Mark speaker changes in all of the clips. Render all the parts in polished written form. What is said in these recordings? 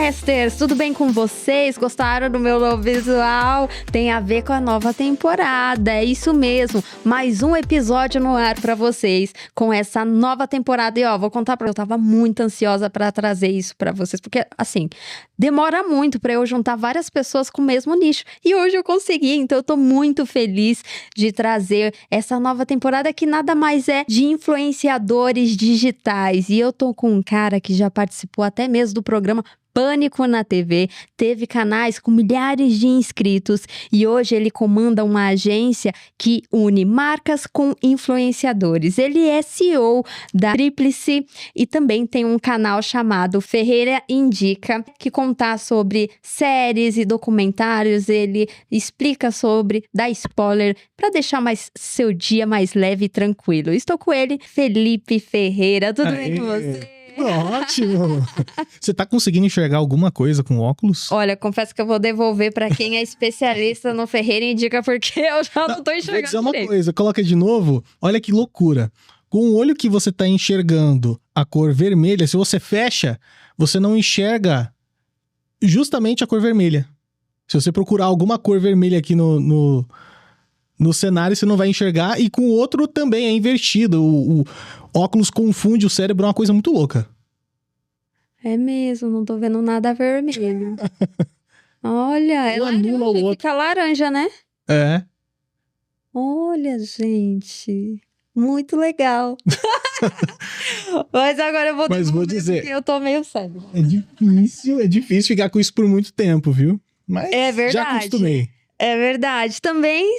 Speaker 1: podcasters, tudo bem com vocês? Gostaram do meu novo visual? Tem a ver com a nova temporada, é isso mesmo. Mais um episódio no ar pra vocês com essa nova temporada. E vou contar eu tava muito ansiosa pra trazer isso pra vocês, porque assim, demora muito pra eu juntar várias pessoas com o mesmo nicho. E hoje eu consegui, então eu tô muito feliz de trazer essa nova temporada que nada mais é de influenciadores digitais. E eu tô com um cara que já participou até mesmo do programa Pânico na TV, teve canais com milhares de inscritos e hoje ele comanda uma agência que une marcas com influenciadores. Ele é CEO da Tríplice e também tem um canal chamado Ferreira Indica, que conta sobre séries e documentários. Ele explica sobre, dá spoiler, para deixar seu dia mais leve e tranquilo. Estou com ele, Felipe Ferreira. Tudo bem com você?
Speaker 2: Ótimo! Você tá conseguindo enxergar alguma coisa com óculos?
Speaker 1: Olha, confesso que eu vou devolver pra quem é especialista no Ferreira Indica, porque eu já não tô enxergando.
Speaker 2: Vou dizer uma coisa, coloca de novo. Olha que loucura. Com o olho que você tá enxergando a cor vermelha, se você fecha, você não enxerga justamente a cor vermelha. Se você procurar alguma cor vermelha aqui no cenário, você não vai enxergar. E com o outro também é invertido. O óculos confunde o cérebro, é uma coisa muito louca.
Speaker 1: É mesmo, não tô vendo nada vermelho. Olha, fica laranja, né?
Speaker 2: É.
Speaker 1: Olha, gente, muito legal. Mas agora eu vou
Speaker 2: dizer,
Speaker 1: porque eu tô meio cego.
Speaker 2: É difícil ficar com isso por muito tempo, viu? Mas
Speaker 1: é verdade.
Speaker 2: Já acostumei.
Speaker 1: É verdade. Também,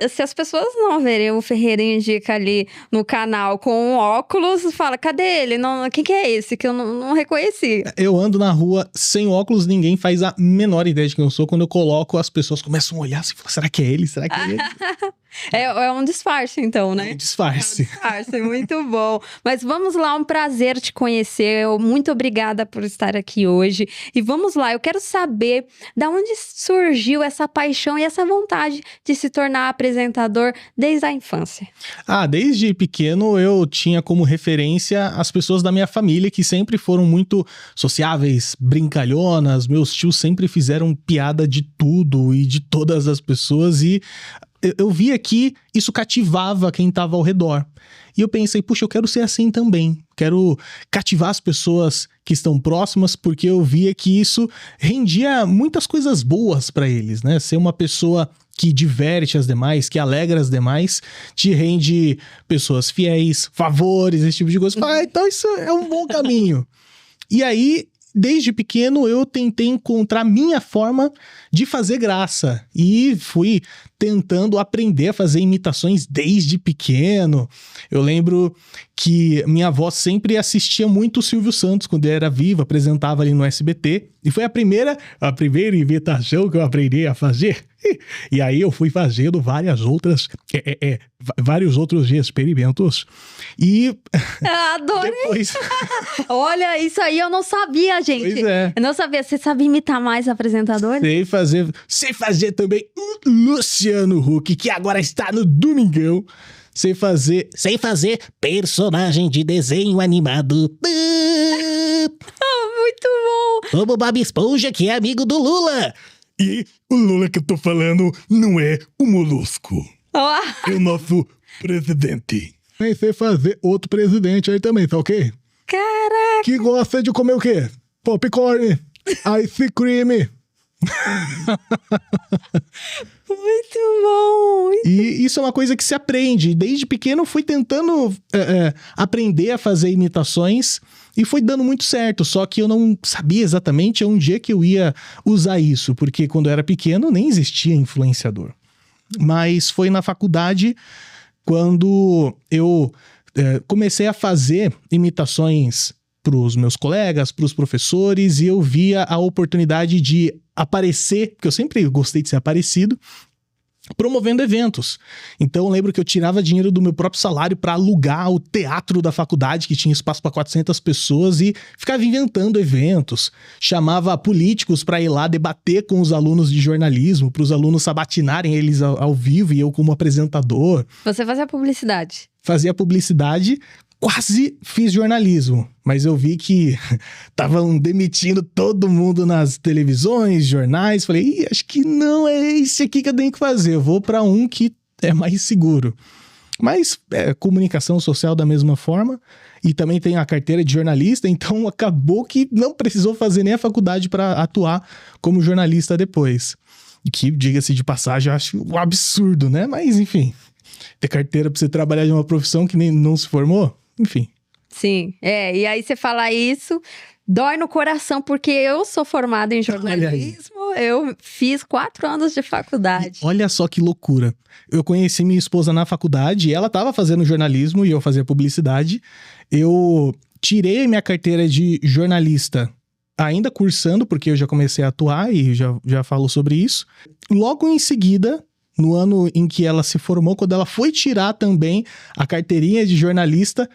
Speaker 1: se as pessoas não verem o Ferreira Indica ali no canal com óculos, fala, cadê ele? Quem que é esse? Que eu não reconheci.
Speaker 2: Eu ando na rua sem óculos, ninguém faz a menor ideia de quem eu sou. Quando eu coloco, as pessoas começam a olhar assim, será que é ele? Será que é ele?
Speaker 1: É um disfarce, então, né?
Speaker 2: É um disfarce.
Speaker 1: É um disfarce, muito bom. Mas vamos lá, um prazer te conhecer. Muito obrigada por estar aqui hoje. E vamos lá, eu quero saber da onde surgiu essa paixão e essa vontade de se tornar apresentador desde a infância.
Speaker 2: Desde pequeno eu tinha como referência as pessoas da minha família que sempre foram muito sociáveis, brincalhonas. Meus tios sempre fizeram piada de tudo e de todas as pessoas e eu via que isso cativava quem estava ao redor. E eu pensei, puxa, eu quero ser assim também. Quero cativar as pessoas que estão próximas, porque eu via que isso rendia muitas coisas boas para eles, né? Ser uma pessoa que diverte as demais, que alegra as demais, te rende pessoas fiéis, favores, esse tipo de coisa. Então isso é um bom caminho. E aí, desde pequeno, eu tentei encontrar minha forma de fazer graça. E fui tentando aprender a fazer imitações desde pequeno. Eu lembro que minha avó sempre assistia muito o Silvio Santos quando ele era vivo, apresentava ali no SBT. E foi a primeira imitação que eu aprendi a fazer. E aí eu fui fazendo vários outros experimentos. E
Speaker 1: adorei!
Speaker 2: Depois...
Speaker 1: Olha, isso aí eu não sabia, gente.
Speaker 2: Pois é.
Speaker 1: Eu não sabia. Você sabe imitar mais apresentadores?
Speaker 2: Sei fazer também o Luciano Huck, que agora está no Domingão. Sei fazer personagem de desenho animado.
Speaker 1: Muito bom!
Speaker 2: Como o Bob Esponja, que é amigo do Lula. E o Lula que eu tô falando não é o Molusco. É o nosso presidente. Nem sei fazer outro presidente aí também, tá ok?
Speaker 1: Caraca!
Speaker 2: Que gosta de comer o quê? Popcorn, ice cream.
Speaker 1: Muito bom!
Speaker 2: E isso é uma coisa que se aprende. Desde pequeno eu fui tentando aprender a fazer imitações e foi dando muito certo. Só que eu não sabia exatamente onde é que eu ia usar isso, porque quando eu era pequeno nem existia influenciador. Mas foi na faculdade quando eu comecei a fazer imitações para os meus colegas, para os professores, e eu via a oportunidade de aparecer, porque eu sempre gostei de ser aparecido, promovendo eventos. Então eu lembro que eu tirava dinheiro do meu próprio salário para alugar o teatro da faculdade, que tinha espaço para 400 pessoas, e ficava inventando eventos. Chamava políticos para ir lá debater com os alunos de jornalismo, para os alunos sabatinarem eles ao vivo, e eu como apresentador.
Speaker 1: Você fazia publicidade?
Speaker 2: Fazia publicidade quase fiz jornalismo, mas eu vi que estavam demitindo todo mundo nas televisões, jornais. Falei, acho que não é esse aqui que eu tenho que fazer. Eu vou para um que é mais seguro. Mas comunicação social da mesma forma. E também tem a carteira de jornalista, então acabou que não precisou fazer nem a faculdade para atuar como jornalista depois. Que, diga-se de passagem, eu acho um absurdo, né? Mas, enfim, ter carteira para você trabalhar de uma profissão que nem não se formou, enfim.
Speaker 1: Sim, e aí você fala isso, dói no coração, porque eu sou formada em jornalismo, eu fiz 4 anos de faculdade.
Speaker 2: E olha só que loucura. Eu conheci minha esposa na faculdade, ela estava fazendo jornalismo e eu fazia publicidade. Eu tirei minha carteira de jornalista ainda cursando, porque eu já comecei a atuar e já falo sobre isso. Logo em seguida, no ano em que ela se formou, quando ela foi tirar também a carteirinha de jornalista,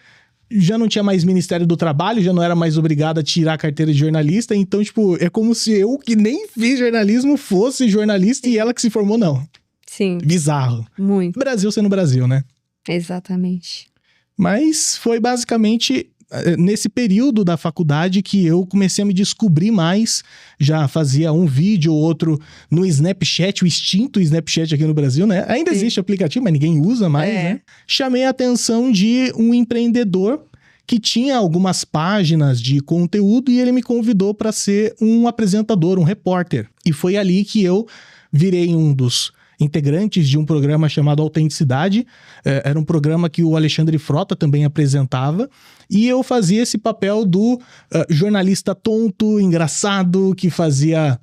Speaker 2: já não tinha mais Ministério do Trabalho, já não era mais obrigada a tirar a carteira de jornalista. Então, tipo, é como se eu, que nem fiz jornalismo, fosse jornalista e ela que se formou, não.
Speaker 1: Sim.
Speaker 2: Bizarro.
Speaker 1: Muito.
Speaker 2: Brasil sendo Brasil, né?
Speaker 1: Exatamente.
Speaker 2: Mas foi basicamente nesse período da faculdade que eu comecei a me descobrir mais. Já fazia um vídeo ou outro no Snapchat, o extinto Snapchat aqui no Brasil, né? Ainda existe aplicativo, mas ninguém usa mais, né? Chamei a atenção de um empreendedor que tinha algumas páginas de conteúdo e ele me convidou para ser um apresentador, um repórter. E foi ali que eu virei um dos integrantes de um programa chamado Autenticidade. Era um programa que o Alexandre Frota também apresentava, e eu fazia esse papel do jornalista tonto, engraçado, que fazia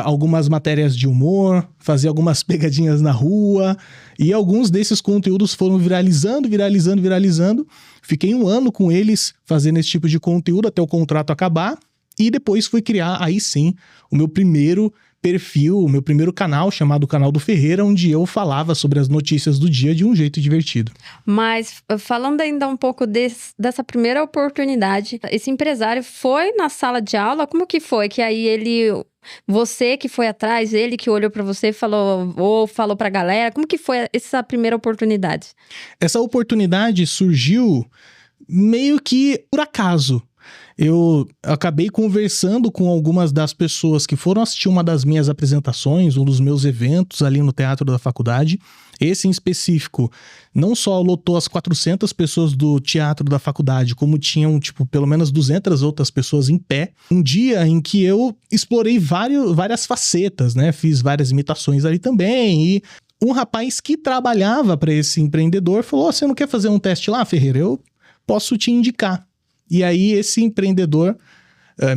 Speaker 2: algumas matérias de humor, fazia algumas pegadinhas na rua, e alguns desses conteúdos foram viralizando. Fiquei 1 ano com eles fazendo esse tipo de conteúdo até o contrato acabar, e depois fui criar, aí sim, o meu primeiro perfil, o meu primeiro canal, chamado Canal do Ferreira, onde eu falava sobre as notícias do dia de um jeito divertido.
Speaker 1: Mas falando ainda um pouco dessa primeira oportunidade, esse empresário foi na sala de aula? Como que foi? Que aí você que foi atrás, ele que olhou pra você e falou pra galera? Como que foi essa primeira oportunidade?
Speaker 2: Essa oportunidade surgiu meio que por acaso. Eu acabei conversando com algumas das pessoas que foram assistir uma das minhas apresentações, um dos meus eventos ali no teatro da faculdade. Esse em específico não só lotou as 400 pessoas do teatro da faculdade, como tinham, pelo menos 200 outras pessoas em pé. Um dia em que eu explorei várias facetas, né? Fiz várias imitações ali também, e um rapaz que trabalhava para esse empreendedor falou: você não quer fazer um teste lá, Ferreira? Eu posso te indicar. E aí esse empreendedor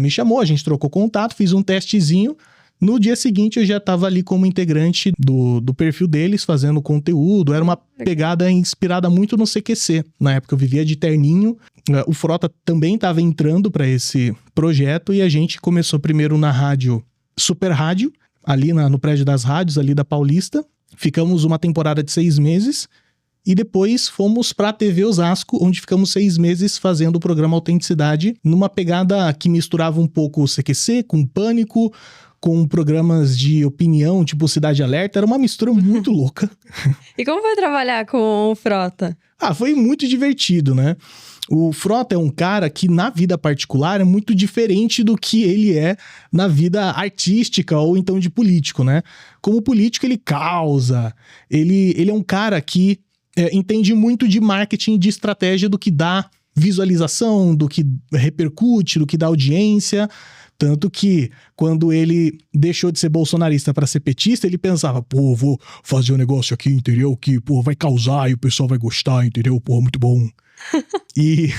Speaker 2: me chamou, a gente trocou contato, fiz um testezinho. No dia seguinte eu já estava ali como integrante do perfil deles, fazendo conteúdo. Era uma pegada inspirada muito no CQC. Na época eu vivia de terninho. O Frota também estava entrando para esse projeto e a gente começou primeiro na rádio Super Rádio, ali no prédio das rádios, ali da Paulista. Ficamos uma temporada de 6 meses. E depois fomos para a TV Osasco, onde ficamos 6 meses fazendo o programa Autenticidade, numa pegada que misturava um pouco o CQC com Pânico, com programas de opinião, tipo Cidade Alerta. Era uma mistura muito louca.
Speaker 1: E como foi trabalhar com o Frota?
Speaker 2: Foi muito divertido, né? O Frota é um cara que na vida particular é muito diferente do que ele é na vida artística ou então de político, né? Como político ele causa, ele é um cara que entende muito de marketing, de estratégia, do que dá visualização, do que repercute, do que dá audiência. Tanto que quando ele deixou de ser bolsonarista para ser petista, ele pensava: vou fazer um negócio aqui, entendeu? Que, vai causar e o pessoal vai gostar, entendeu? Muito bom. E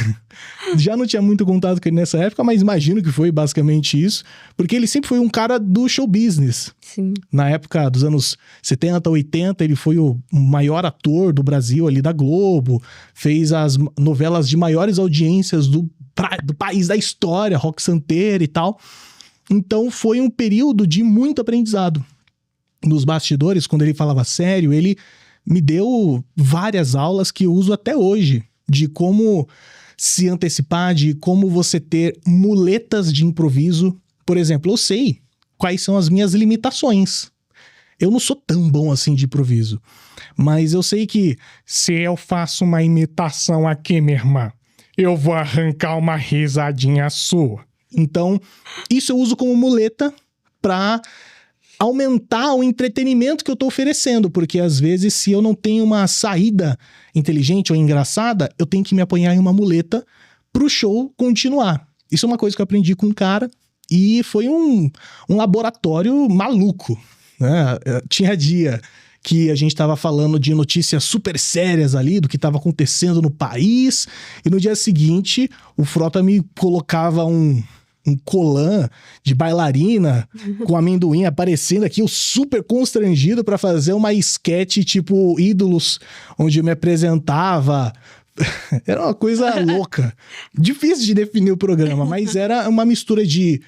Speaker 2: já não tinha muito contato com ele nessa época, mas imagino que foi basicamente isso, porque ele sempre foi um cara do show business.
Speaker 1: Sim.
Speaker 2: Na época dos anos 70, 80, ele foi o maior ator do Brasil ali da Globo, fez as novelas de maiores audiências do país da história, Rock Santeiro e tal. Então foi um período de muito aprendizado. Nos bastidores, quando ele falava sério, ele me deu várias aulas que eu uso até hoje, de como se antecipar, de como você ter muletas de improviso. Por exemplo, eu sei quais são as minhas limitações. Eu não sou tão bom assim de improviso, mas eu sei que se eu faço uma imitação aqui, minha irmã, eu vou arrancar uma risadinha sua. Então, isso eu uso como muleta pra aumentar o entretenimento que eu tô oferecendo, porque às vezes se eu não tenho uma saída inteligente ou engraçada, eu tenho que me apoiar em uma muleta pro show continuar. Isso é uma coisa que eu aprendi com um cara e foi um laboratório maluco, né? Tinha dia que a gente tava falando de notícias super sérias ali, do que tava acontecendo no país, e no dia seguinte o Frota me colocava um colã de bailarina com amendoim aparecendo aqui, eu super constrangido pra fazer uma esquete tipo Ídolos, onde eu me apresentava. Era uma coisa louca. Difícil de definir o programa, mas era uma mistura de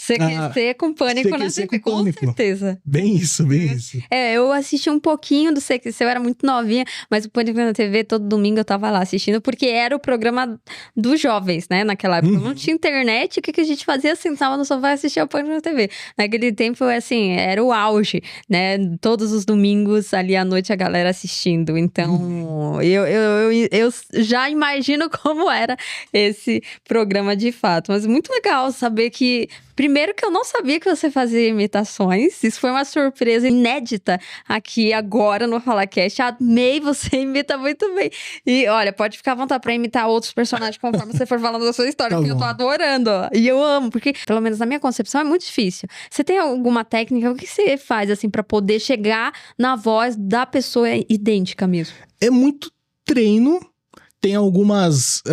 Speaker 1: CQC com Pânico na
Speaker 2: CQC
Speaker 1: TV,
Speaker 2: com
Speaker 1: com
Speaker 2: Pânico.
Speaker 1: certeza.
Speaker 2: Bem isso, bem isso.
Speaker 1: Eu assisti um pouquinho do CQC, eu era muito novinha, mas o Pânico na TV, todo domingo eu tava lá assistindo, porque era o programa dos jovens, né, naquela época. Não tinha internet, o que a gente fazia? Sentava no sofá e assistia o Pânico na TV. Naquele tempo, assim, era o auge, né, todos os domingos ali à noite a galera assistindo. Então, eu já imagino como era esse programa de fato. Mas muito legal saber que... Primeiro que eu não sabia que você fazia imitações. Isso foi uma surpresa inédita aqui agora no FalaCast. Amei, você imita muito bem. E olha, pode ficar à vontade pra imitar outros personagens conforme você for falando da sua história, porque eu tô adorando. Ó. E eu amo, porque pelo menos na minha concepção é muito difícil. Você tem alguma técnica? O que você faz assim pra poder chegar na voz da pessoa idêntica mesmo?
Speaker 2: É muito treino. Tem algumas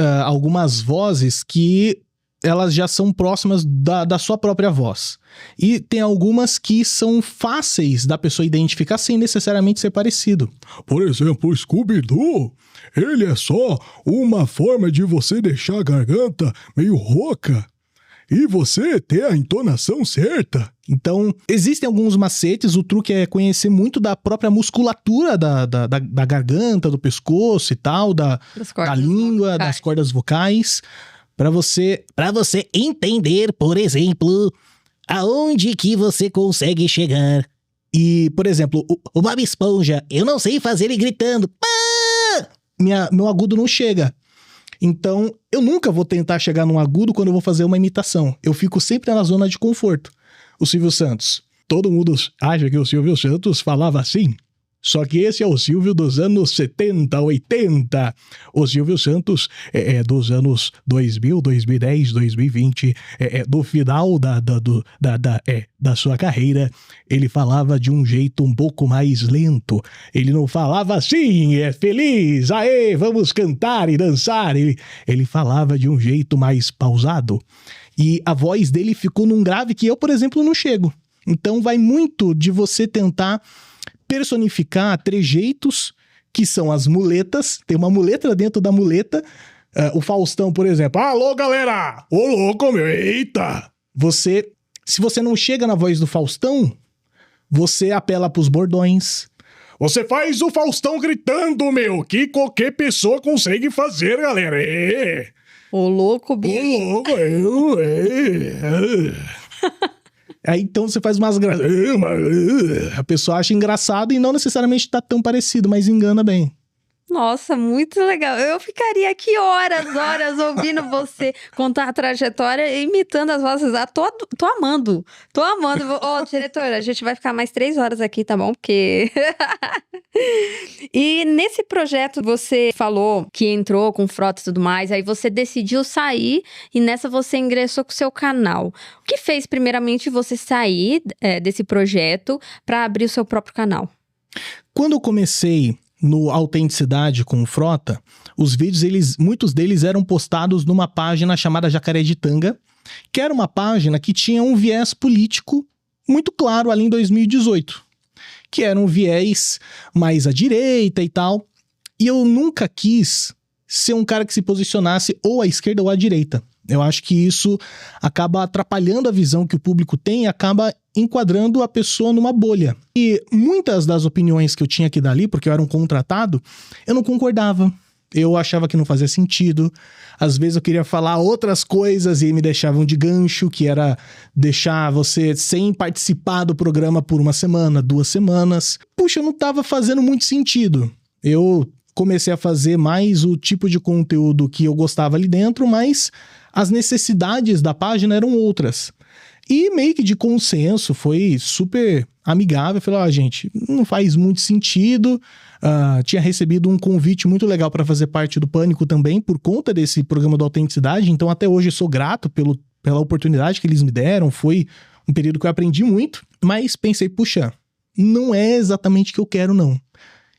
Speaker 2: vozes que elas já são próximas da sua própria voz. E tem algumas que são fáceis da pessoa identificar sem necessariamente ser parecido. Por exemplo, o Scooby-Doo, ele é só uma forma de você deixar a garganta meio rouca e você ter a entonação certa. Então, existem alguns macetes, o truque é conhecer muito da própria musculatura da garganta, do pescoço e tal, da língua, vocais. Das cordas vocais. Pra você entender, por exemplo, aonde que você consegue chegar. E, por exemplo, o Bob Esponja, eu não sei fazer ele gritando. Meu agudo não chega. Então, eu nunca vou tentar chegar num agudo quando eu vou fazer uma imitação. Eu fico sempre na zona de conforto. O Silvio Santos. Todo mundo acha que o Silvio Santos falava assim. Só que esse é o Silvio dos anos 70, 80. O Silvio Santos é dos anos 2000, 2010, 2020. Do final da sua carreira, ele falava de um jeito um pouco mais lento. Ele não falava assim, feliz, aê, vamos cantar e dançar. Ele falava de um jeito mais pausado. E a voz dele ficou num grave que eu, por exemplo, não chego. Então vai muito de você tentar personificar trejeitos que são as muletas. Tem uma muleta dentro da muleta. O Faustão, por exemplo. Alô, galera! Ô, louco, meu! Eita! Se você não chega na voz do Faustão, você apela pros bordões. Você faz o Faustão gritando, meu! Que qualquer pessoa consegue fazer, galera!
Speaker 1: Ô, louco, bicho!
Speaker 2: Ô, louco! Aí então você faz umas graças. A pessoa acha engraçado e não necessariamente tá tão parecido, mas engana bem.
Speaker 1: Nossa, muito legal. Eu ficaria aqui horas ouvindo você contar a trajetória e imitando as vozes. Tô amando. Ô, diretora, a gente vai ficar mais 3 horas aqui, tá bom? Porque... E nesse projeto você falou que entrou com frota e tudo mais, aí você decidiu sair e nessa você ingressou com o seu canal. O que fez primeiramente você sair desse projeto para abrir o seu próprio canal?
Speaker 2: Quando eu comecei no Autenticidade com o Frota, os vídeos, muitos deles eram postados numa página chamada Jacaré de Tanga, que era uma página que tinha um viés político muito claro ali em 2018, que era um viés mais à direita e tal, e eu nunca quis ser um cara que se posicionasse ou à esquerda ou à direita. Eu acho que isso acaba atrapalhando a visão que o público tem e acaba enquadrando a pessoa numa bolha. E muitas das opiniões que eu tinha que dar ali, porque eu era um contratado, eu não concordava. Eu achava que não fazia sentido. Às vezes eu queria falar outras coisas e me deixavam de gancho, que era deixar você sem participar do programa por 1 semana, 2 semanas. Puxa, não estava fazendo muito sentido. Eu comecei a fazer mais o tipo de conteúdo que eu gostava ali dentro, mas as necessidades da página eram outras. E meio que de consenso, foi super amigável. Eu falei, gente, não faz muito sentido. Tinha recebido um convite muito legal para fazer parte do Pânico também, por conta desse programa da Autenticidade. Então, até hoje, eu sou grato pela oportunidade que eles me deram. Foi um período que eu aprendi muito. Mas pensei, puxa, não é exatamente o que eu quero, não.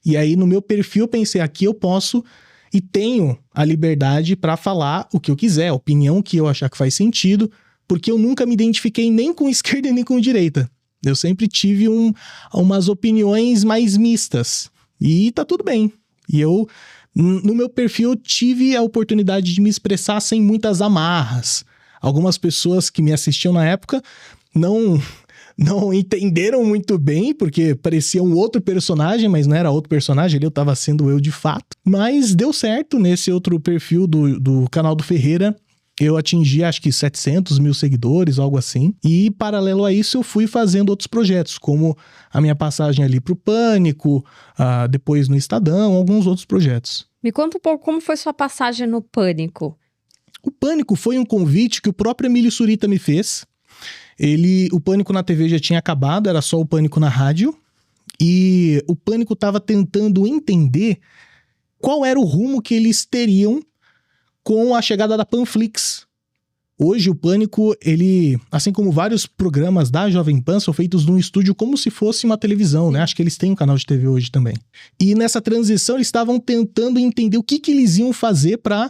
Speaker 2: E aí, no meu perfil, eu pensei, aqui eu posso e tenho a liberdade para falar o que eu quiser, a opinião que eu achar que faz sentido, porque eu nunca me identifiquei nem com esquerda nem com direita. Eu sempre tive umas opiniões mais mistas. E tá tudo bem. E eu, no meu perfil, tive a oportunidade de me expressar sem muitas amarras. Algumas pessoas que me assistiam na época não entenderam muito bem, porque parecia um outro personagem, mas não era outro personagem, ali eu tava sendo eu de fato. Mas deu certo nesse outro perfil do canal do Ferreira. Eu atingi, acho que 700 mil seguidores, algo assim. E, paralelo a isso, eu fui fazendo outros projetos, como a minha passagem ali pro Pânico, depois no Estadão, alguns outros projetos.
Speaker 1: Me conta um pouco como foi sua passagem no Pânico.
Speaker 2: O Pânico foi um convite que o próprio Emílio Surita me fez. O Pânico na TV já tinha acabado, era só o Pânico na rádio. E o Pânico estava tentando entender qual era o rumo que eles teriam com a chegada da Panflix. Hoje o Pânico, ele, assim como vários programas da Jovem Pan, são feitos num estúdio como se fosse uma televisão, né? Acho que eles têm um canal de TV hoje também. E nessa transição eles estavam tentando entender o que eles iam fazer para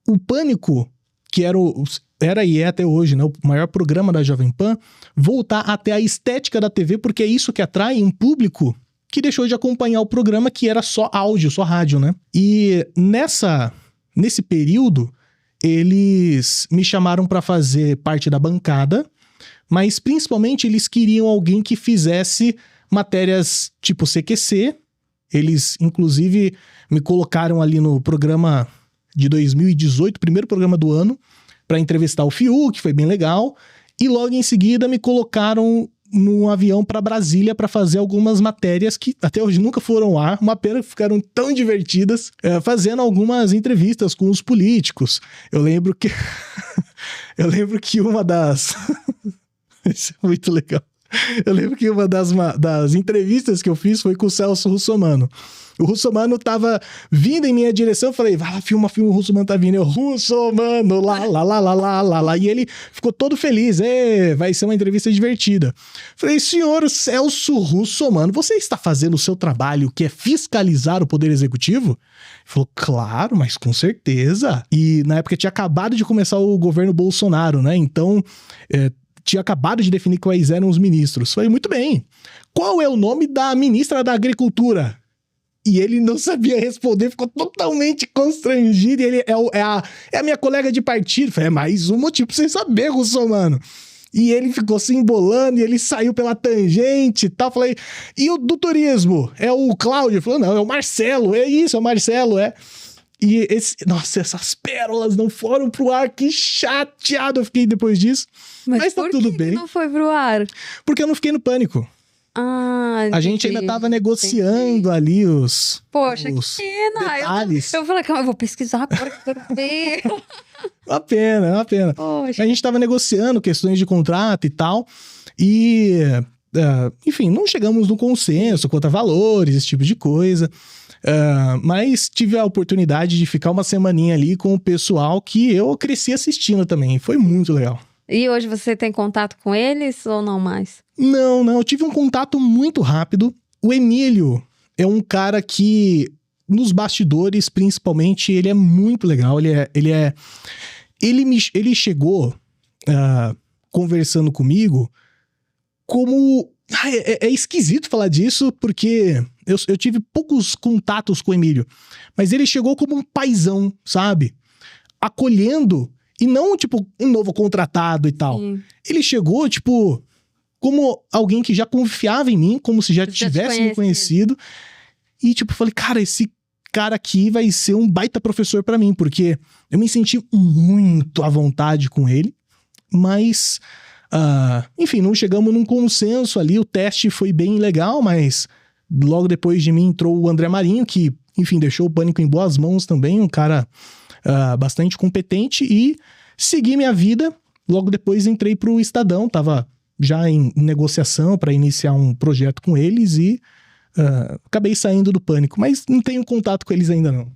Speaker 2: o Pânico, que era e é até hoje, né, o maior programa da Jovem Pan, voltar até a estética da TV, porque é isso que atrai um público que deixou de acompanhar o programa, que era só áudio, só rádio, né? E nesse período, eles me chamaram para fazer parte da bancada, mas principalmente eles queriam alguém que fizesse matérias tipo CQC. Eles, inclusive, me colocaram ali no programa de 2018, primeiro programa do ano, para entrevistar o Fiuk, que foi bem legal. E logo em seguida me colocaram num avião para Brasília para fazer algumas matérias que até hoje nunca foram ao ar, uma pena que ficaram tão divertidas, fazendo algumas entrevistas com os políticos. Eu lembro que uma das... Isso é muito legal. Eu lembro que uma das entrevistas que eu fiz foi com o Celso Russomano. O Russomano tava vindo em minha direção, eu falei, vai lá, filma, o Russomano tá vindo. Eu, Russomano, lá. E ele ficou todo feliz, vai ser uma entrevista divertida. Falei, senhor Celso Russomano, você está fazendo o seu trabalho, que é fiscalizar o Poder Executivo? Ele falou, claro, mas com certeza. E na época tinha acabado de começar o governo Bolsonaro, né? Então, tinha acabado de definir quais eram os ministros. Falei, muito bem. Qual é o nome da ministra da Agricultura? E ele não sabia responder, ficou totalmente constrangido. E ele é a minha colega de partido. Falei, é mais um motivo pra você saber, Russomano. E ele ficou se embolando e ele saiu pela tangente e tal. Falei, e o do turismo? É o Cláudio? Ele falou, não, é o Marcelo. É isso, é o Marcelo, é. E nossa, essas pérolas não foram pro ar, que chateado eu fiquei depois disso. Mas tá tudo bem.
Speaker 1: Por que não foi pro ar?
Speaker 2: Porque eu não fiquei no Pânico. A gente ainda tava negociando ali os
Speaker 1: Poxa,
Speaker 2: os
Speaker 1: que pena.
Speaker 2: detalhes.
Speaker 1: Eu falei, calma, eu vou pesquisar agora que eu quero ver.
Speaker 2: Uma pena.
Speaker 1: Poxa.
Speaker 2: A gente tava negociando questões de contrato e tal. E, enfim, não chegamos no consenso quanto a valores, esse tipo de coisa. Mas tive a oportunidade de ficar uma semaninha ali com o pessoal que eu cresci assistindo também. Foi muito legal.
Speaker 1: E hoje você tem contato com eles ou não mais?
Speaker 2: Não, eu tive um contato muito rápido. O Emílio é um cara que, nos bastidores, principalmente, ele é muito legal. Ele chegou conversando comigo como... É esquisito falar disso, porque eu tive poucos contatos com o Emílio. Mas ele chegou como um paizão, sabe? Acolhendo... E não, tipo, um novo contratado e tal. Sim. Ele chegou, tipo, como alguém que já confiava em mim, como se já tivesse me conhecido. E, tipo, falei, cara, esse cara aqui vai ser um baita professor pra mim, porque eu me senti muito à vontade com ele. Mas, enfim, não chegamos num consenso ali. O teste foi bem legal, mas logo depois de mim entrou o André Marinho, que, enfim, deixou o Pânico em boas mãos também, um cara bastante competente, e segui minha vida. Logo depois entrei pro Estadão, tava já em negociação para iniciar um projeto com eles e acabei saindo do Pânico, mas não tenho contato com eles ainda não.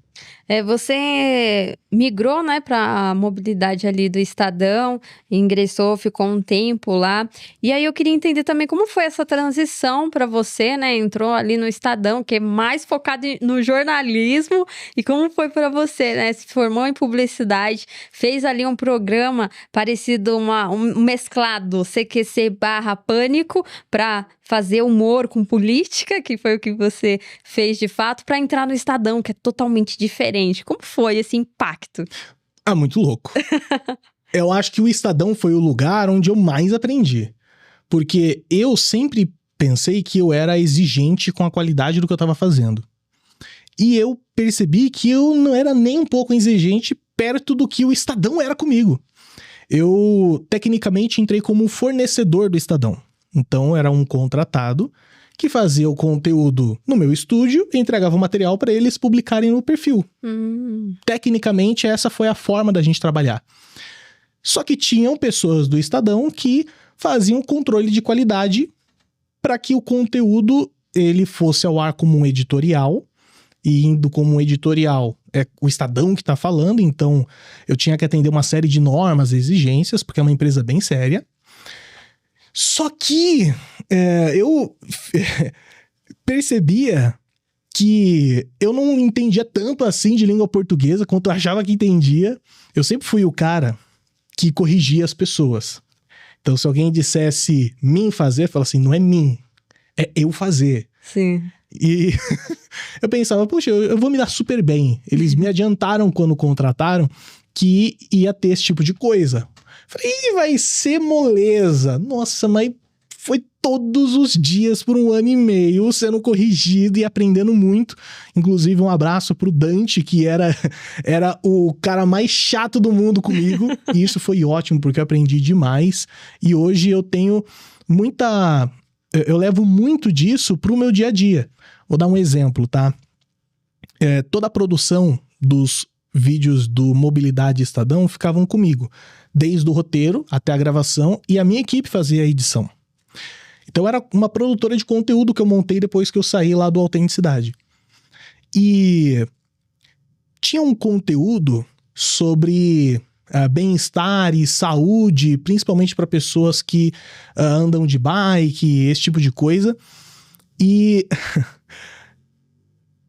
Speaker 1: Você migrou, né, para a mobilidade ali do Estadão, ingressou, ficou um tempo lá. E aí eu queria entender também como foi essa transição para você, né? Entrou ali no Estadão, que é mais focado no jornalismo. E como foi para você, né? Se formou em publicidade, fez ali um programa parecido, um mesclado CQC/Pânico, para fazer humor com política, que foi o que você fez de fato, para entrar no Estadão, que é totalmente diferente. Como foi esse impacto?
Speaker 2: Muito louco. Eu acho que o Estadão foi o lugar onde eu mais aprendi. Porque eu sempre pensei que eu era exigente com a qualidade do que eu estava fazendo. E eu percebi que eu não era nem um pouco exigente perto do que o Estadão era comigo. Eu, tecnicamente, entrei como fornecedor do Estadão. Então, era um contratado que fazia o conteúdo no meu estúdio e entregava o material para eles publicarem no perfil. Tecnicamente, essa foi a forma da gente trabalhar. Só que tinham pessoas do Estadão que faziam controle de qualidade para que o conteúdo ele fosse ao ar como um editorial, e indo como um editorial é o Estadão que está falando, então eu tinha que atender uma série de normas e exigências, porque é uma empresa bem séria. Só que eu percebia que eu não entendia tanto assim de língua portuguesa quanto eu achava que entendia. Eu sempre fui o cara que corrigia as pessoas. Então, se alguém dissesse mim fazer, eu falava assim, não é mim, é eu fazer.
Speaker 1: Sim.
Speaker 2: E eu pensava, poxa, eu vou me dar super bem. Eles me adiantaram quando contrataram que ia ter esse tipo de coisa. Falei, vai ser moleza. Nossa, mas foi todos os dias por 1 ano e meio sendo corrigido e aprendendo muito. Inclusive, um abraço pro Dante, que era o cara mais chato do mundo comigo. E isso foi ótimo, porque eu aprendi demais. E hoje eu tenho eu levo muito disso pro meu dia a dia. Vou dar um exemplo, tá? Toda a produção dos vídeos do Mobilidade Estadão ficavam comigo, desde o roteiro até a gravação, e a minha equipe fazia a edição. Então era uma produtora de conteúdo que eu montei depois que eu saí lá do Autenticidade. E tinha um conteúdo sobre bem-estar e saúde, principalmente para pessoas que andam de bike, esse tipo de coisa. E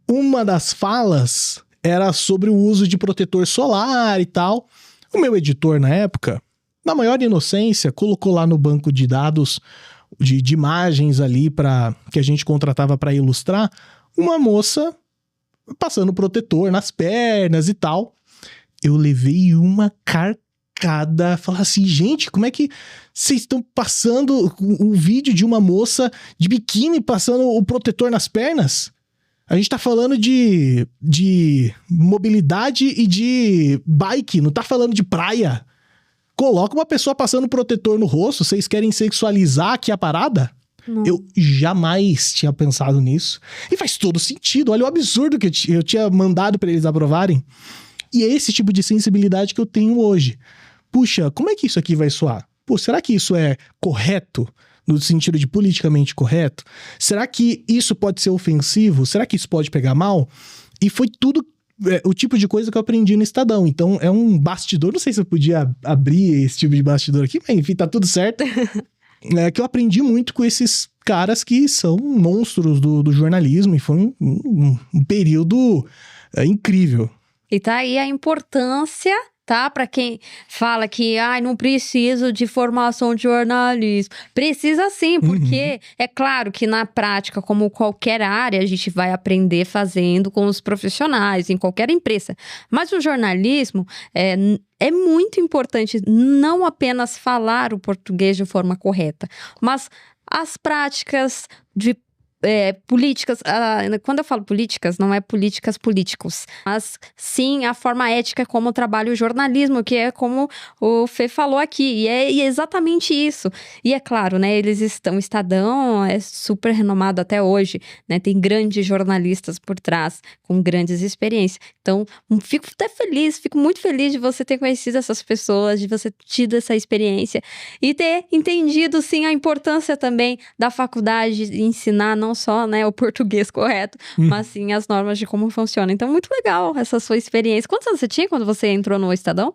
Speaker 2: uma das falas era sobre o uso de protetor solar e tal. O meu editor, na época, na maior inocência, colocou lá no banco de dados de imagens ali que a gente contratava para ilustrar, uma moça passando protetor nas pernas e tal. Eu levei uma carcada, falar assim, gente, como é que vocês estão passando um vídeo de uma moça de biquíni passando o protetor nas pernas? A gente tá falando de mobilidade e de bike, não tá falando de praia. Coloca uma pessoa passando protetor no rosto, vocês querem sexualizar aqui a parada? Não. Eu jamais tinha pensado nisso. E faz todo sentido, olha o absurdo que eu tinha mandado pra eles aprovarem. E é esse tipo de sensibilidade que eu tenho hoje. Puxa, como é que isso aqui vai soar? Pô, será que isso é correto? No sentido de politicamente correto? Será que isso pode ser ofensivo? Será que isso pode pegar mal? E foi tudo o tipo de coisa que eu aprendi no Estadão. Então, é um bastidor. Não sei se eu podia abrir esse tipo de bastidor aqui, mas enfim, tá tudo certo. Que eu aprendi muito com esses caras que são monstros do jornalismo. E foi um período incrível.
Speaker 1: E tá aí a importância, tá? Para quem fala que não preciso de formação de jornalismo. Precisa sim, porque é claro que na prática, como qualquer área, a gente vai aprender fazendo com os profissionais, em qualquer empresa. Mas o jornalismo é muito importante não apenas falar o português de forma correta, mas as práticas de políticas, quando eu falo políticas, não é políticas políticos, mas sim a forma ética como trabalha o jornalismo, que é como o Fê falou aqui, e é exatamente isso. E é claro, né, o Estadão é super renomado até hoje, né, tem grandes jornalistas por trás, com grandes experiências. Então, fico muito feliz de você ter conhecido essas pessoas, de você ter tido essa experiência e ter entendido, sim, a importância também da faculdade de ensinar não só, né, o português correto, mas sim as normas de como funciona. Então, muito legal essa sua experiência. Quantos anos você tinha quando você entrou no Estadão?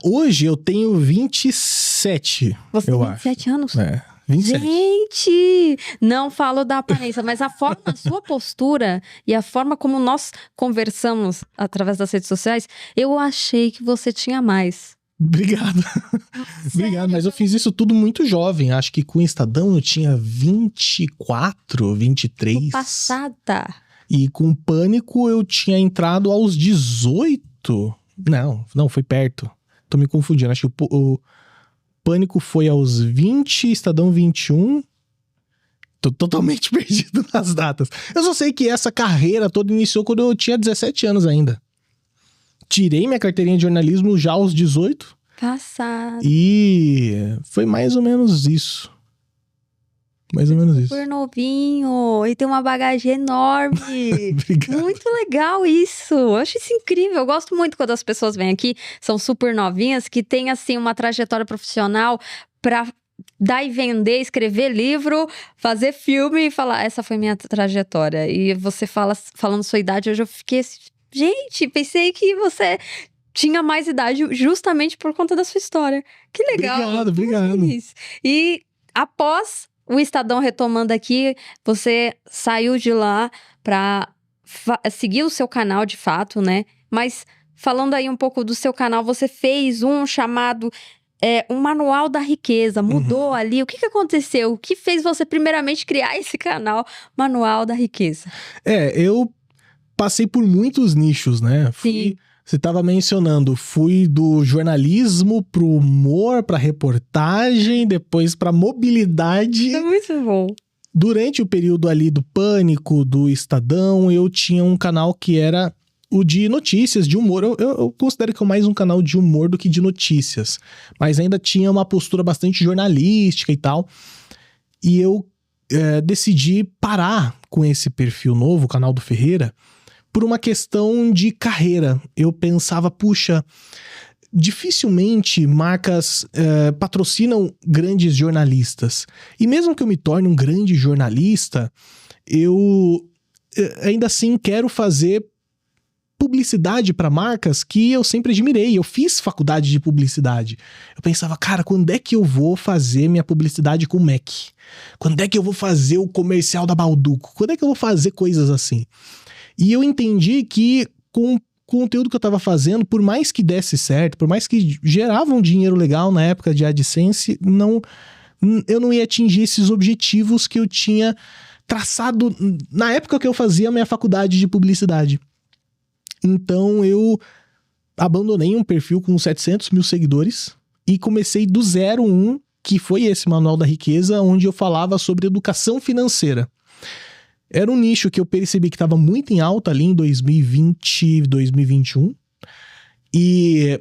Speaker 2: Hoje eu tenho 27,
Speaker 1: você
Speaker 2: eu
Speaker 1: tem
Speaker 2: acho.
Speaker 1: 27 anos?
Speaker 2: 27.
Speaker 1: Gente, não falo da aparência, mas a sua postura e a forma como nós conversamos através das redes sociais, eu achei que você tinha mais.
Speaker 2: Obrigado. Obrigado, mas eu fiz isso tudo muito jovem. Acho que com o Estadão eu tinha 24, 23.
Speaker 1: Passada.
Speaker 2: E com Pânico eu tinha entrado aos 18. Não, foi perto. Tô me confundindo. Acho que o Pânico foi aos 20, Estadão 21. Tô totalmente perdido nas datas. Eu só sei que essa carreira toda iniciou quando eu tinha 17 anos ainda. Tirei minha carteirinha de jornalismo já aos 18.
Speaker 1: Passado.
Speaker 2: E foi mais ou menos isso. Mais ou menos isso.
Speaker 1: Super novinho. E tem uma bagagem enorme.
Speaker 2: Obrigado.
Speaker 1: Muito legal isso. Eu acho isso incrível. Eu gosto muito quando as pessoas vêm aqui, são super novinhas, que têm, assim, uma trajetória profissional pra dar e vender, escrever livro, fazer filme e falar, essa foi minha trajetória. E você falando sua idade, hoje eu fiquei assim, gente, pensei que você tinha mais idade justamente por conta da sua história. Que legal.
Speaker 2: Obrigado.
Speaker 1: E após o Estadão retomando aqui, você saiu de lá pra seguir o seu canal de fato, né? Mas falando aí um pouco do seu canal, você fez um chamado um Manual da Riqueza, mudou ali. O que aconteceu? O que fez você primeiramente criar esse canal Manual da Riqueza?
Speaker 2: Eu passei por muitos nichos, né?
Speaker 1: Sim.
Speaker 2: Você estava mencionando, fui do jornalismo pro humor, pra reportagem, depois pra mobilidade.
Speaker 1: É muito bom.
Speaker 2: Durante o período ali do Pânico, do Estadão, eu tinha um canal que era o de notícias, de humor. Eu considero que é mais um canal de humor do que de notícias. Mas ainda tinha uma postura bastante jornalística e tal. E eu decidi parar com esse perfil novo, o canal do Ferreira, por uma questão de carreira. Eu pensava, puxa, dificilmente marcas patrocinam grandes jornalistas. E mesmo que eu me torne um grande jornalista, eu ainda assim quero fazer publicidade para marcas que eu sempre admirei. Eu fiz faculdade de publicidade. Eu pensava, cara, quando é que eu vou fazer minha publicidade com o Mac? Quando é que eu vou fazer o comercial da Balduco? Quando é que eu vou fazer coisas assim? E eu entendi que com o conteúdo que eu estava fazendo, por mais que desse certo, por mais que gerava um dinheiro legal na época de AdSense, eu não ia atingir esses objetivos que eu tinha traçado na época que eu fazia a minha faculdade de publicidade. Então eu abandonei um perfil com 700 mil seguidores e comecei do 01, que foi esse Manual da Riqueza, onde eu falava sobre educação financeira. Era um nicho que eu percebi que estava muito em alta ali em 2020, 2021. E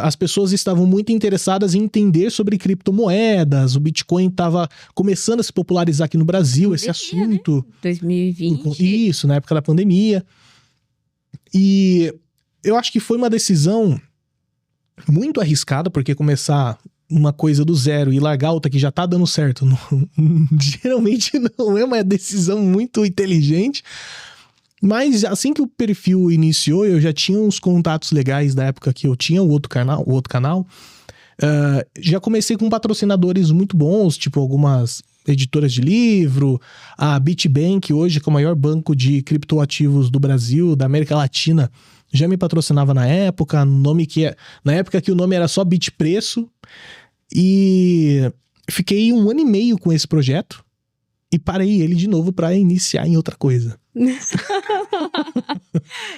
Speaker 2: as pessoas estavam muito interessadas em entender sobre criptomoedas. O Bitcoin estava começando a se popularizar aqui no Brasil, esse assunto.
Speaker 1: Né? 2020.
Speaker 2: Isso, na época da pandemia. E eu acho que foi uma decisão muito arriscada, porque começar uma coisa do zero e largar outra que já tá dando certo, geralmente não é uma decisão muito inteligente. Mas assim que o perfil iniciou, eu já tinha uns contatos legais da época que eu tinha o outro canal. Já comecei com patrocinadores muito bons, tipo algumas editoras de livro, a BitBank, hoje que é o maior banco de criptoativos do Brasil, da América Latina, já me patrocinava na época, na época que o nome era só Bitpreço, e fiquei 1 ano e meio com esse projeto e parei ele de novo para iniciar em outra coisa.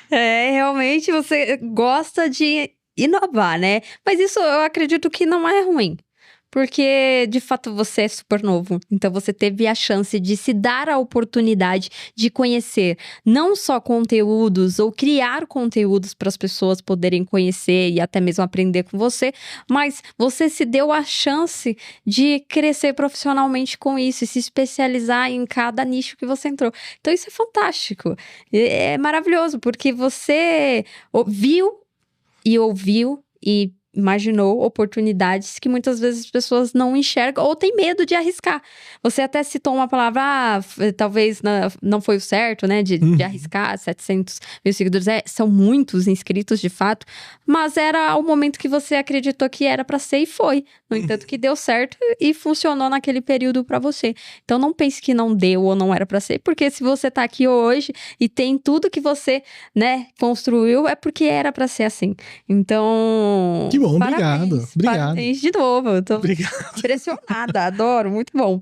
Speaker 1: Realmente você gosta de inovar, né? Mas isso eu acredito que não é ruim. Porque, de fato, você é super novo. Então, você teve a chance de se dar a oportunidade de conhecer não só conteúdos ou criar conteúdos para as pessoas poderem conhecer e até mesmo aprender com você, mas você se deu a chance de crescer profissionalmente com isso e se especializar em cada nicho que você entrou. Então, isso é fantástico. É maravilhoso, porque você viu e ouviu e imaginou oportunidades que muitas vezes as pessoas não enxergam ou têm medo de arriscar. Você até citou uma palavra, talvez não foi o certo, né, de arriscar 700 mil seguidores. São muitos inscritos, de fato, mas era o momento que você acreditou que era pra ser e foi. No entanto, que deu certo e funcionou naquele período pra você. Então, não pense que não deu ou não era pra ser, porque se você tá aqui hoje e tem tudo que você, né, construiu, é porque era pra ser assim. Então...
Speaker 2: Que bom,
Speaker 1: parabéns,
Speaker 2: obrigado.
Speaker 1: Parabéns de novo, eu tô impressionada, adoro, muito bom.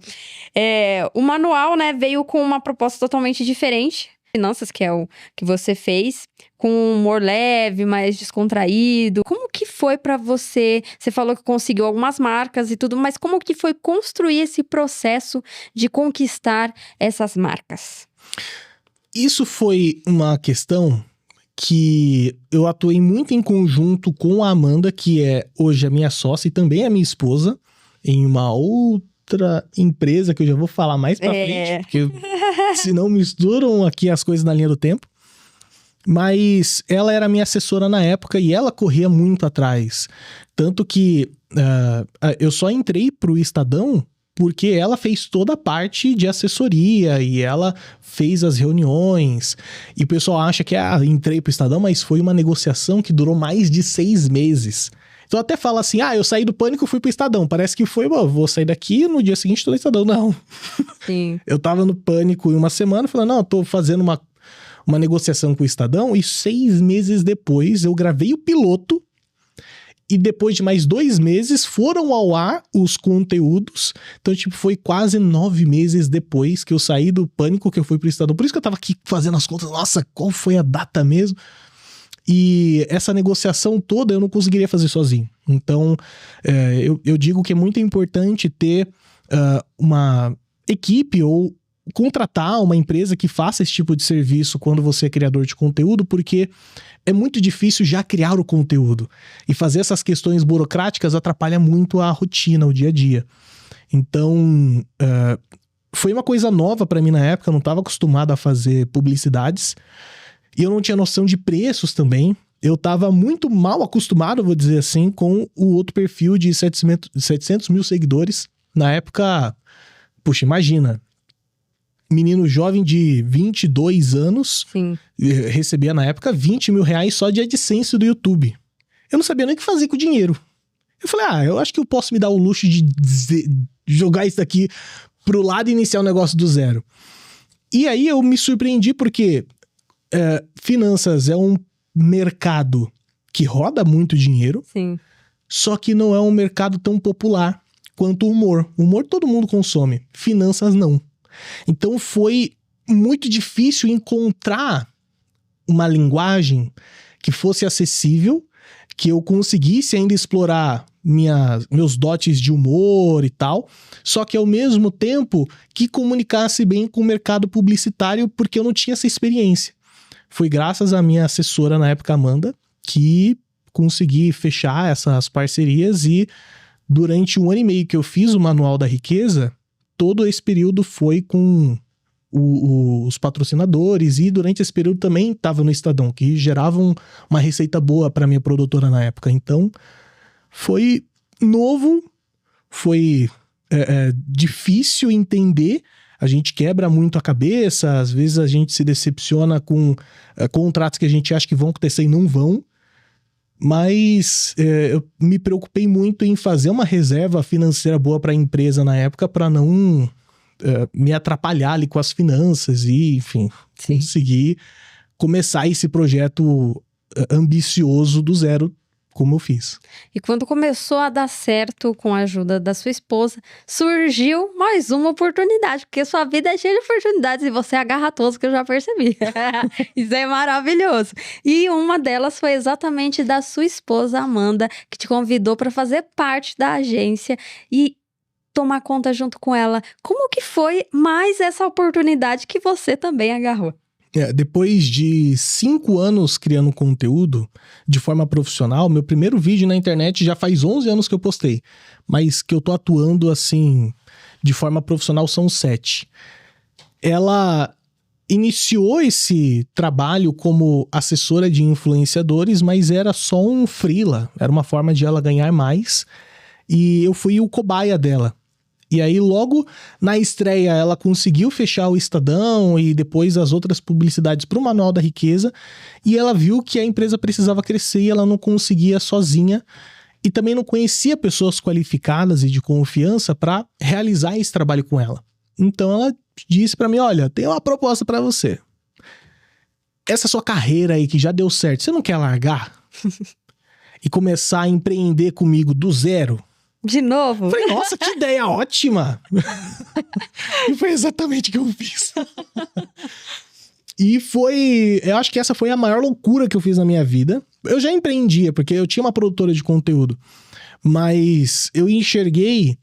Speaker 1: O manual, né, veio com uma proposta totalmente diferente. Finanças, que é o que você fez, com um humor leve, mais descontraído. Como que foi pra você? Você falou que conseguiu algumas marcas e tudo, mas como que foi construir esse processo de conquistar essas marcas?
Speaker 2: Isso foi uma questão que eu atuei muito em conjunto com a Amanda, que é hoje a minha sócia e também a minha esposa, em uma outra empresa que eu já vou falar mais pra frente, porque senão misturam aqui as coisas na linha do tempo. Mas ela era minha assessora na época e ela corria muito atrás. Tanto que eu só entrei pro Estadão porque ela fez toda a parte de assessoria e ela fez as reuniões. E o pessoal acha que entrei pro Estadão, mas foi uma negociação que durou mais de 6 meses. Então até fala assim, eu saí do Pânico e fui pro Estadão. Parece que foi, vou sair daqui no dia seguinte tô no Estadão. Não.
Speaker 1: Sim.
Speaker 2: Eu tava no Pânico em uma semana, falando, não, eu tô fazendo uma negociação com o Estadão. E 6 meses depois eu gravei o piloto. E depois de mais 2 meses, foram ao ar os conteúdos. Então, foi quase 9 meses depois que eu saí do Pânico, que eu fui pro Estadão. Por isso que eu tava aqui fazendo as contas. Nossa, qual foi a data mesmo? E essa negociação toda eu não conseguiria fazer sozinho. Então, eu digo que é muito importante ter uma equipe ou contratar uma empresa que faça esse tipo de serviço quando você é criador de conteúdo, porque é muito difícil já criar o conteúdo. E fazer essas questões burocráticas atrapalha muito a rotina, o dia a dia. Então, foi uma coisa nova pra mim na época, eu não estava acostumado a fazer publicidades. E eu não tinha noção de preços também. Eu estava muito mal acostumado, vou dizer assim, com o outro perfil de 700 mil seguidores. Na época, puxa, imagina... Menino jovem de 22 anos,
Speaker 1: Sim.
Speaker 2: Recebia na época 20 mil reais só de AdSense do YouTube. Eu não sabia nem o que fazer com o dinheiro. Eu falei, eu acho que eu posso me dar o luxo de jogar isso daqui pro lado e iniciar o negócio do zero. E aí eu me surpreendi porque finanças é um mercado que roda muito dinheiro,
Speaker 1: Sim.
Speaker 2: só que não é um mercado tão popular quanto o humor. O humor todo mundo consome, finanças não. Então foi muito difícil encontrar uma linguagem que fosse acessível, que eu conseguisse ainda explorar meus dotes de humor e tal, só que ao mesmo tempo que comunicasse bem com o mercado publicitário, porque eu não tinha essa experiência. Foi graças à minha assessora na época, Amanda, que consegui fechar essas parcerias e durante 1 ano e meio que eu fiz o Manual da Riqueza, todo esse período foi com os patrocinadores e durante esse período também estava no Estadão, que geravam uma receita boa para minha produtora na época. Então, foi novo, foi difícil entender, a gente quebra muito a cabeça, às vezes a gente se decepciona com contratos que a gente acha que vão acontecer e não vão. Mas eu me preocupei muito em fazer uma reserva financeira boa para a empresa na época para não me atrapalhar ali com as finanças e, enfim,
Speaker 1: Sim.
Speaker 2: Conseguir começar esse projeto ambicioso do zero como eu fiz.
Speaker 1: E quando começou a dar certo com a ajuda da sua esposa, surgiu mais uma oportunidade, porque sua vida é cheia de oportunidades e você agarra todas, que eu já percebi. Isso é maravilhoso. E uma delas foi exatamente da sua esposa, Amanda, que te convidou para fazer parte da agência e tomar conta junto com ela. Como que foi mais essa oportunidade que você também agarrou?
Speaker 2: Depois de 5 anos criando conteúdo de forma profissional, meu primeiro vídeo na internet já faz 11 anos que eu postei, mas que eu tô atuando assim de forma profissional são 7. Ela iniciou esse trabalho como assessora de influenciadores, mas era só um freela, era uma forma de ela ganhar mais, e eu fui o cobaia dela. E aí, logo na estreia, ela conseguiu fechar o Estadão e depois as outras publicidades para o Manual da Riqueza. E ela viu que a empresa precisava crescer e ela não conseguia sozinha. E também não conhecia pessoas qualificadas e de confiança para realizar esse trabalho com ela. Então, ela disse para mim, olha, tem uma proposta para você. Essa sua carreira aí que já deu certo, você não quer largar? E começar a empreender comigo do zero?
Speaker 1: De novo?
Speaker 2: Falei, nossa, que ideia ótima! E foi exatamente o que eu fiz. E eu acho que essa foi a maior loucura que eu fiz na minha vida. Eu já empreendia, porque eu tinha uma produtora de conteúdo. Mas eu enxerguei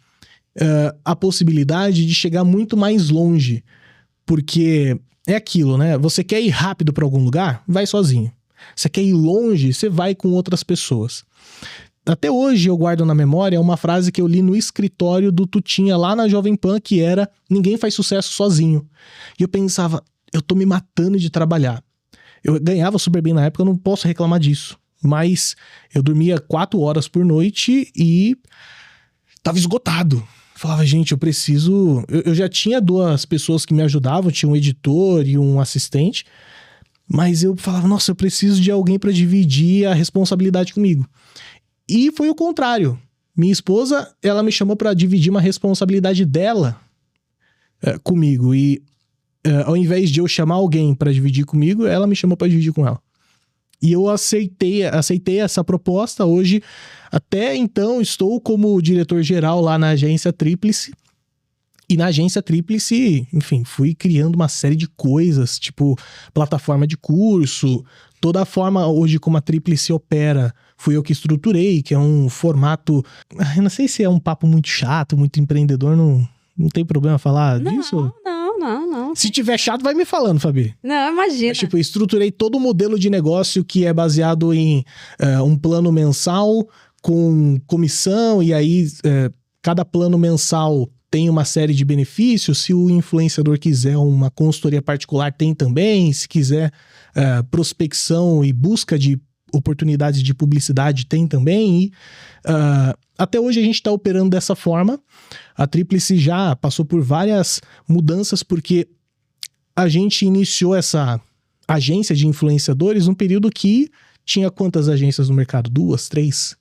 Speaker 2: a possibilidade de chegar muito mais longe. Porque é aquilo, né? Você quer ir rápido para algum lugar? Vai sozinho. Você quer ir longe? Você vai com outras pessoas. Até hoje eu guardo na memória uma frase que eu li no escritório do Tutinha lá na Jovem Pan, que era: ninguém faz sucesso sozinho. E eu pensava, eu tô me matando de trabalhar. Eu ganhava super bem na época, eu não posso reclamar disso. Mas eu dormia 4 horas por noite e tava esgotado. Falava, gente, eu preciso... Eu já tinha 2 pessoas que me ajudavam, tinha um editor e um assistente. Mas eu falava, nossa, eu preciso de alguém para dividir a responsabilidade comigo. E foi o contrário. Minha esposa, ela me chamou para dividir uma responsabilidade dela comigo. E ao invés de eu chamar alguém para dividir comigo, ela me chamou para dividir com ela. E eu aceitei essa proposta. Hoje, até então, estou como diretor-geral lá na Agência Tríplice. E na Agência Tríplice, enfim, fui criando uma série de coisas, tipo plataforma de curso, toda a forma hoje como a Tríplice opera, fui eu que estruturei, que é um formato... Eu não sei se é um papo muito chato, muito empreendedor, não tem problema falar disso?
Speaker 1: Não.
Speaker 2: Se tiver chato, vai me falando, Fabi.
Speaker 1: Não, imagina.
Speaker 2: Mas, tipo, eu estruturei todo o modelo de negócio que é baseado em um plano mensal com comissão, e aí cada plano mensal tem uma série de benefícios. Se o influenciador quiser uma consultoria particular, tem também. Se quiser prospecção e busca de oportunidades de publicidade, tem também. E até hoje a gente está operando dessa forma. A Tríplice já passou por várias mudanças, porque a gente iniciou essa agência de influenciadores num período que tinha quantas agências no mercado? 2, 3?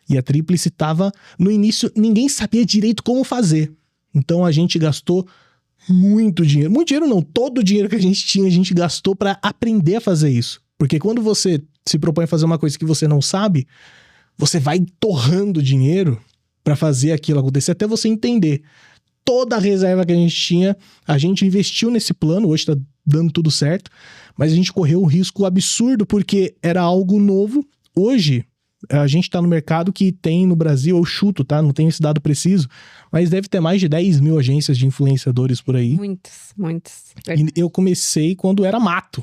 Speaker 2: E a Tríplice estava no início, ninguém sabia direito como fazer. Então a gente gastou muito dinheiro. Muito dinheiro não, todo o dinheiro que a gente tinha, a gente gastou para aprender a fazer isso. Porque quando você se propõe a fazer uma coisa que você não sabe, você vai torrando dinheiro para fazer aquilo acontecer, até você entender. Toda a reserva que a gente tinha, a gente investiu nesse plano, hoje tá dando tudo certo, mas a gente correu um risco absurdo porque era algo novo. Hoje, a gente tá no mercado que tem no Brasil, eu chuto, tá? Não tenho esse dado preciso, mas deve ter mais de 10 mil agências de influenciadores por aí.
Speaker 1: Muitas.
Speaker 2: E eu comecei quando era mato.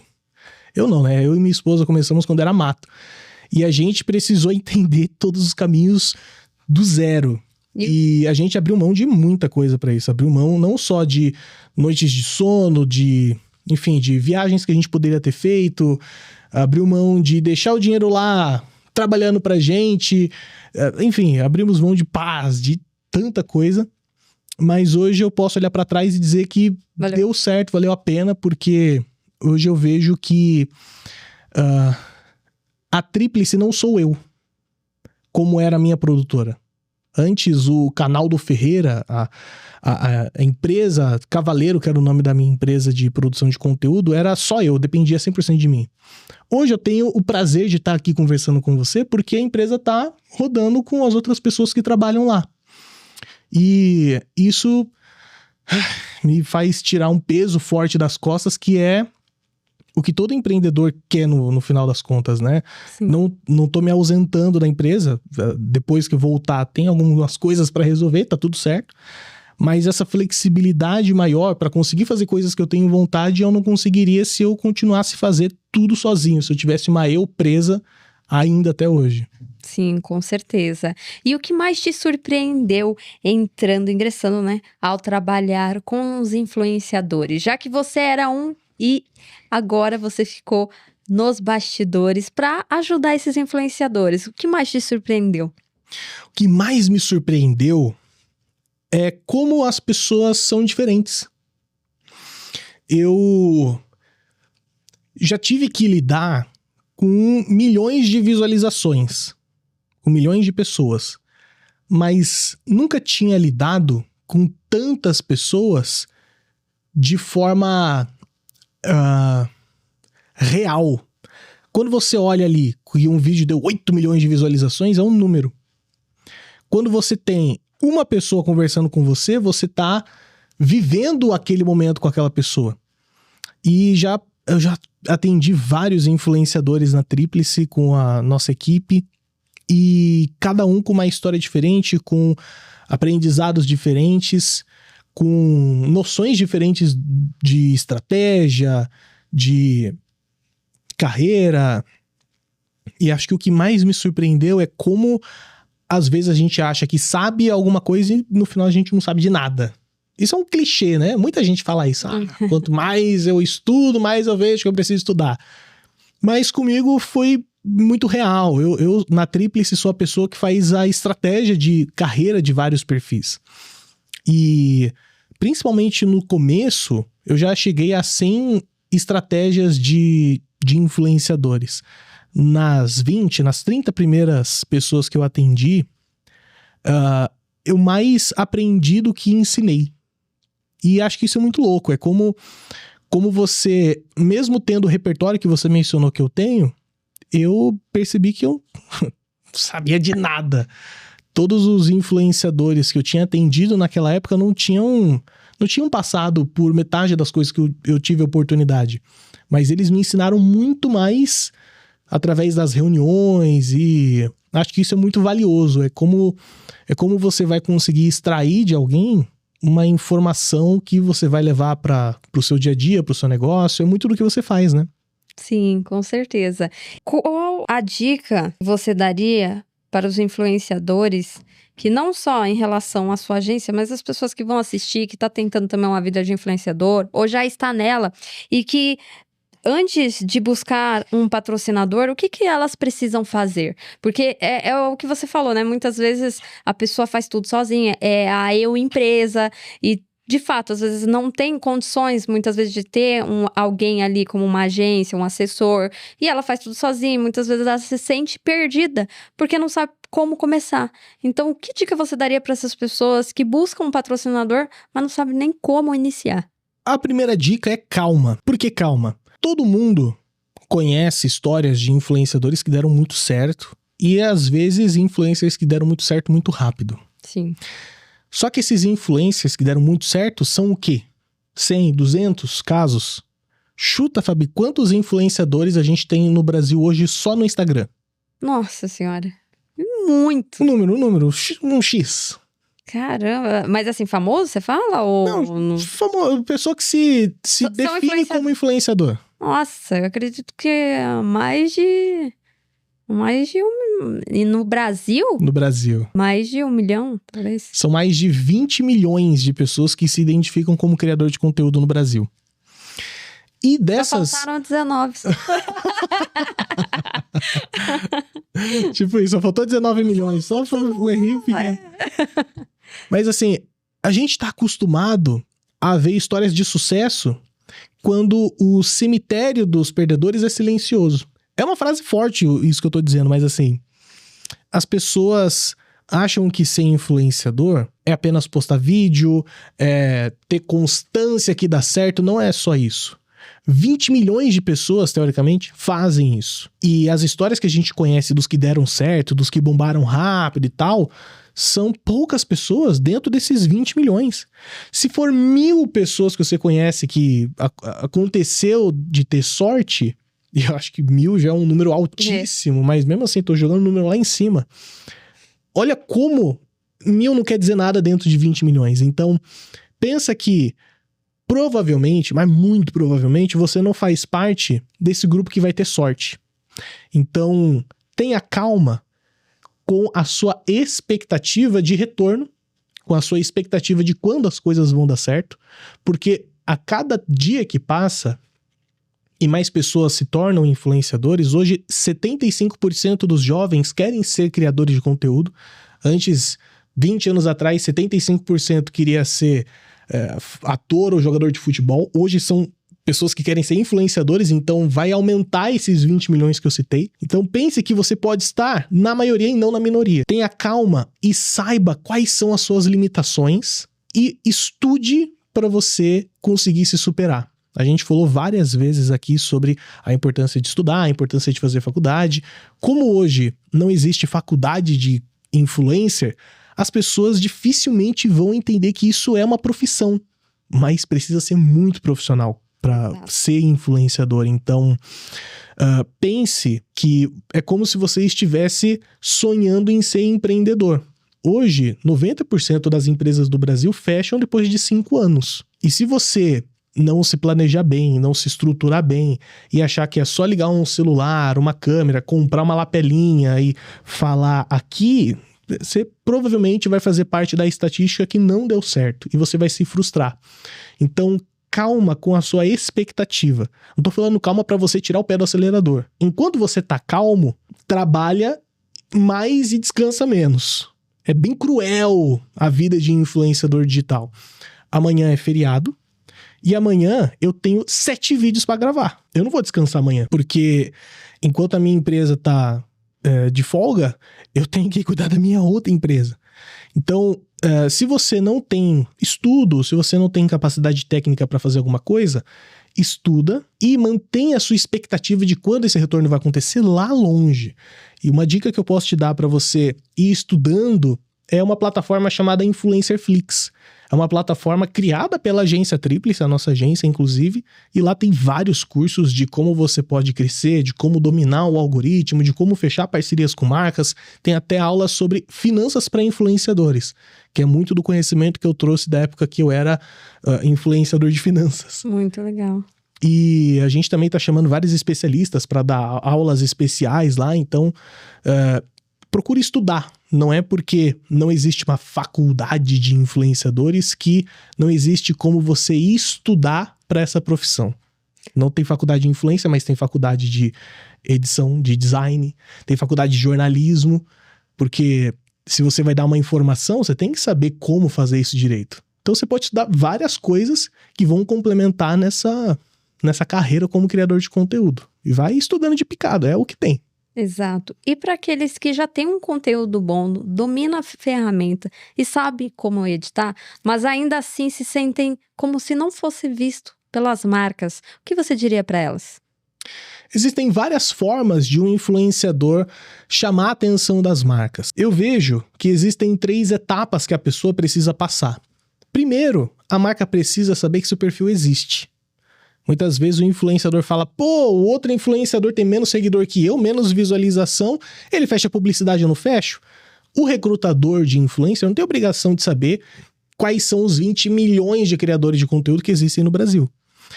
Speaker 2: Eu não, né? Eu e minha esposa começamos quando era mato. E a gente precisou entender todos os caminhos do zero. E a gente abriu mão de muita coisa para isso. Abriu mão não só de noites de sono, de viagens que a gente poderia ter feito. Abriu mão de deixar o dinheiro lá trabalhando pra gente. Enfim, abrimos mão de paz, de tanta coisa. Mas hoje eu posso olhar para trás e dizer que deu certo, valeu a pena, porque hoje eu vejo que a Tríplice não sou eu, como era a minha produtora. Antes, o canal do Ferreira, a empresa Cavaleiro, que era o nome da minha empresa de produção de conteúdo, era só eu, dependia 100% de mim. Hoje eu tenho o prazer de estar aqui conversando com você porque a empresa está rodando com as outras pessoas que trabalham lá. E isso me faz tirar um peso forte das costas, que é o que todo empreendedor quer no final das contas, né?
Speaker 1: Sim.
Speaker 2: Não tô me ausentando da empresa. Depois que eu voltar, tem algumas coisas para resolver, tá tudo certo. Mas essa flexibilidade maior para conseguir fazer coisas que eu tenho vontade, eu não conseguiria se eu continuasse a fazer tudo sozinho, se eu tivesse uma eu presa ainda até hoje.
Speaker 1: Sim, com certeza. E o que mais te surpreendeu ingressando, né, ao trabalhar com os influenciadores? Já que você era um e agora você ficou nos bastidores para ajudar esses influenciadores. O que mais te surpreendeu?
Speaker 2: O que mais me surpreendeu é como as pessoas são diferentes. Eu já tive que lidar com milhões de visualizações, com milhões de pessoas, mas nunca tinha lidado com tantas pessoas de forma real. Quando você olha ali que um vídeo deu 8 milhões de visualizações, é um número. Quando você tem uma pessoa conversando com você, você tá vivendo aquele momento com aquela pessoa. E eu já atendi vários influenciadores na Tríplice com a nossa equipe, e cada um com uma história diferente, com aprendizados diferentes, com noções diferentes de estratégia, de carreira. E acho que o que mais me surpreendeu é como às vezes a gente acha que sabe alguma coisa e no final a gente não sabe de nada. Isso é um clichê, né? Muita gente fala isso. Quanto mais eu estudo, mais eu vejo que eu preciso estudar. Mas comigo foi muito real. Eu na Tríplice, sou a pessoa que faz a estratégia de carreira de vários perfis. E principalmente no começo, eu já cheguei a 100 estratégias de influenciadores. Nas 30 primeiras pessoas que eu atendi, eu mais aprendi do que ensinei. E acho que isso é muito louco. É como você, mesmo tendo o repertório que você mencionou que eu tenho, eu percebi que eu não sabia de nada. Todos os influenciadores que eu tinha atendido naquela época não tinham passado por metade das coisas que eu tive a oportunidade. Mas eles me ensinaram muito mais através das reuniões, e acho que isso é muito valioso. É como você vai conseguir extrair de alguém uma informação que você vai levar para o seu dia a dia, para o seu negócio. É muito do que você faz, né?
Speaker 1: Sim, com certeza. Qual a dica você daria para os influenciadores, que não só em relação à sua agência, mas as pessoas que vão assistir, que está tentando também uma vida de influenciador, ou já está nela, e que antes de buscar um patrocinador, o que elas precisam fazer? Porque é o que você falou, né? Muitas vezes a pessoa faz tudo sozinha, é a empresa, e de fato, às vezes não tem condições, muitas vezes, de ter alguém ali como uma agência, um assessor, e ela faz tudo sozinha, muitas vezes ela se sente perdida, porque não sabe como começar. Então, que dica você daria para essas pessoas que buscam um patrocinador, mas não sabem nem como iniciar?
Speaker 2: A primeira dica é calma. Por que calma? Todo mundo conhece histórias de influenciadores que deram muito certo, e às vezes influencers que deram muito certo muito rápido.
Speaker 1: Sim.
Speaker 2: Só que esses influencers que deram muito certo são o quê? 100, 200 casos? Chuta, Fabi, quantos influenciadores a gente tem no Brasil hoje só no Instagram?
Speaker 1: Nossa senhora, muito.
Speaker 2: Um número, um X.
Speaker 1: Caramba, mas assim, famoso você fala? Ou
Speaker 2: não, famoso, pessoa que se define como influenciador.
Speaker 1: Nossa, eu acredito que é mais de e no Brasil?
Speaker 2: No Brasil.
Speaker 1: Mais de 1 milhão, talvez.
Speaker 2: São mais de 20 milhões de pessoas que se identificam como criador de conteúdo no Brasil. E dessas...
Speaker 1: Só faltaram 19.
Speaker 2: Tipo isso, só faltou 19 milhões. Só foi um erro pequeno. Mas assim, a gente tá acostumado a ver histórias de sucesso quando o cemitério dos perdedores é silencioso. É uma frase forte isso que eu tô dizendo, mas assim, as pessoas acham que ser influenciador é apenas postar vídeo, ter constância que dá certo. Não é só isso. 20 milhões de pessoas, teoricamente, fazem isso. E as histórias que a gente conhece dos que deram certo, dos que bombaram rápido e tal, são poucas pessoas dentro desses 20 milhões. Se for 1.000 pessoas que você conhece que aconteceu de ter sorte, e eu acho que 1.000 já é um número altíssimo, mas mesmo assim, tô jogando o número lá em cima. Olha como 1.000 não quer dizer nada dentro de 20 milhões. Então, pensa que provavelmente, mas muito provavelmente, você não faz parte desse grupo que vai ter sorte. Então, tenha calma com a sua expectativa de retorno, com a sua expectativa de quando as coisas vão dar certo, porque a cada dia que passa e mais pessoas se tornam influenciadores, hoje 75% dos jovens querem ser criadores de conteúdo. Antes, 20 anos atrás, 75% queria ser ator ou jogador de futebol. Hoje são pessoas que querem ser influenciadores, então vai aumentar esses 20 milhões que eu citei. Então pense que você pode estar na maioria e não na minoria. Tenha calma e saiba quais são as suas limitações e estude para você conseguir se superar. A gente falou várias vezes aqui sobre a importância de estudar, a importância de fazer faculdade. Como hoje não existe faculdade de influencer, as pessoas dificilmente vão entender que isso é uma profissão, mas precisa ser muito profissional para ser influenciador. Então, pense que é como se você estivesse sonhando em ser empreendedor. Hoje, 90% das empresas do Brasil fecham depois de 5 anos. E se você não se planejar bem, não se estruturar bem e achar que é só ligar um celular, uma câmera, comprar uma lapelinha e falar aqui, você provavelmente vai fazer parte da estatística que não deu certo e você vai se frustrar. Então, calma com a sua expectativa. Não tô falando calma para você tirar o pé do acelerador. Enquanto você tá calmo, trabalha mais e descansa menos. É bem cruel a vida de influenciador digital. Amanhã é feriado e amanhã eu tenho 7 vídeos para gravar. Eu não vou descansar amanhã, porque enquanto a minha empresa tá de folga, eu tenho que cuidar da minha outra empresa. Então, se você não tem estudo, se você não tem capacidade técnica para fazer alguma coisa, estuda e mantenha a sua expectativa de quando esse retorno vai acontecer lá longe. E uma dica que eu posso te dar para você ir estudando é uma plataforma chamada Influencerflix. É uma plataforma criada pela agência Tríplice, a nossa agência, inclusive, e lá tem vários cursos de como você pode crescer, de como dominar o algoritmo, de como fechar parcerias com marcas. Tem até aulas sobre finanças para influenciadores, que é muito do conhecimento que eu trouxe da época que eu era influenciador de finanças.
Speaker 1: Muito legal.
Speaker 2: E a gente também está chamando vários especialistas para dar aulas especiais lá, então procure estudar. Não é porque não existe uma faculdade de influenciadores que não existe como você estudar para essa profissão. Não tem faculdade de influência, mas tem faculdade de edição, de design, tem faculdade de jornalismo, porque se você vai dar uma informação, você tem que saber como fazer isso direito. Então você pode estudar várias coisas que vão complementar nessa carreira como criador de conteúdo. E vai estudando de picado, é o que tem.
Speaker 1: Exato. E para aqueles que já têm um conteúdo bom, domina a ferramenta e sabe como editar, mas ainda assim se sentem como se não fosse visto pelas marcas, o que você diria para elas?
Speaker 2: Existem várias formas de um influenciador chamar a atenção das marcas. Eu vejo que existem 3 etapas que a pessoa precisa passar. Primeiro, a marca precisa saber que seu perfil existe. Muitas vezes o influenciador fala, pô, o outro influenciador tem menos seguidor que eu, menos visualização, ele fecha publicidade, eu não fecho. O recrutador de influencer não tem obrigação de saber quais são os 20 milhões de criadores de conteúdo que existem no Brasil.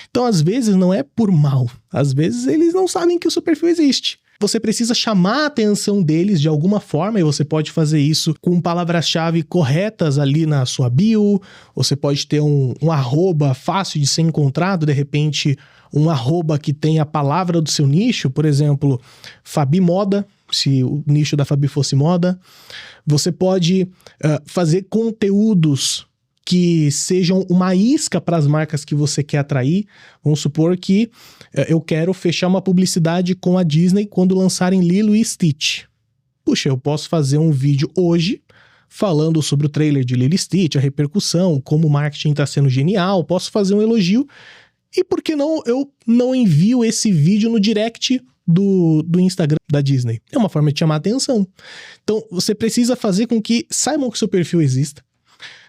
Speaker 2: Então, às vezes, não é por mal. Às vezes, eles não sabem que o seu perfil existe. Você precisa chamar a atenção deles de alguma forma, e você pode fazer isso com palavras-chave corretas ali na sua bio. Você pode ter um arroba fácil de ser encontrado, de repente um arroba que tem a palavra do seu nicho, por exemplo, Fabi Moda, se o nicho da Fabi fosse moda. Você pode fazer conteúdos que sejam uma isca para as marcas que você quer atrair. Vamos supor que eu quero fechar uma publicidade com a Disney quando lançarem Lilo e Stitch. Puxa, eu posso fazer um vídeo hoje falando sobre o trailer de Lilo e Stitch, a repercussão, como o marketing está sendo genial, posso fazer um elogio. E por que não eu não envio esse vídeo no direct do Instagram da Disney? É uma forma de chamar a atenção. Então, você precisa fazer com que saibam que o seu perfil exista.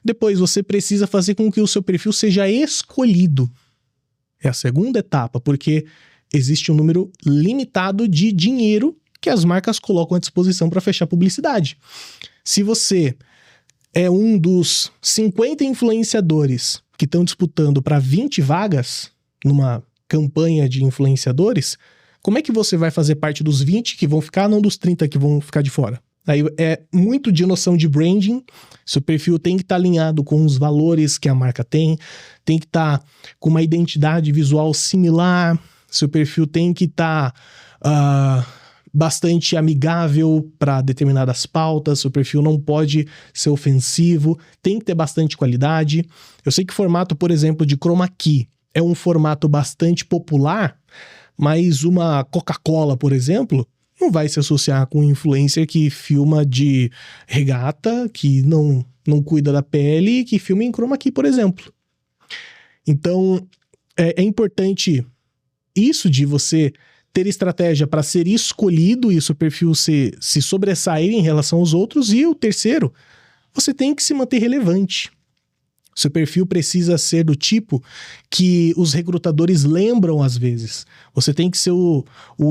Speaker 2: Depois, você precisa fazer com que o seu perfil seja escolhido. É a segunda etapa, porque existe um número limitado de dinheiro que as marcas colocam à disposição para fechar publicidade. Se você é um dos 50 influenciadores que estão disputando para 20 vagas numa campanha de influenciadores, como é que você vai fazer parte dos 20 que vão ficar, não dos 30 que vão ficar de fora? Aí é muito de noção de branding. Seu perfil tem que estar alinhado com os valores que a marca tem que estar com uma identidade visual similar, seu perfil tem que estar bastante amigável para determinadas pautas, seu perfil não pode ser ofensivo, tem que ter bastante qualidade. Eu sei que o formato, por exemplo, de chroma key é um formato bastante popular, mas uma Coca-Cola, por exemplo, não vai se associar com um influencer que filma de regata, que não cuida da pele, que filma em chroma key, por exemplo. Então, é importante isso de você ter estratégia para ser escolhido e o seu perfil se sobressair em relação aos outros. E o terceiro, você tem que se manter relevante. Seu perfil precisa ser do tipo que os recrutadores lembram às vezes. Você tem que ser o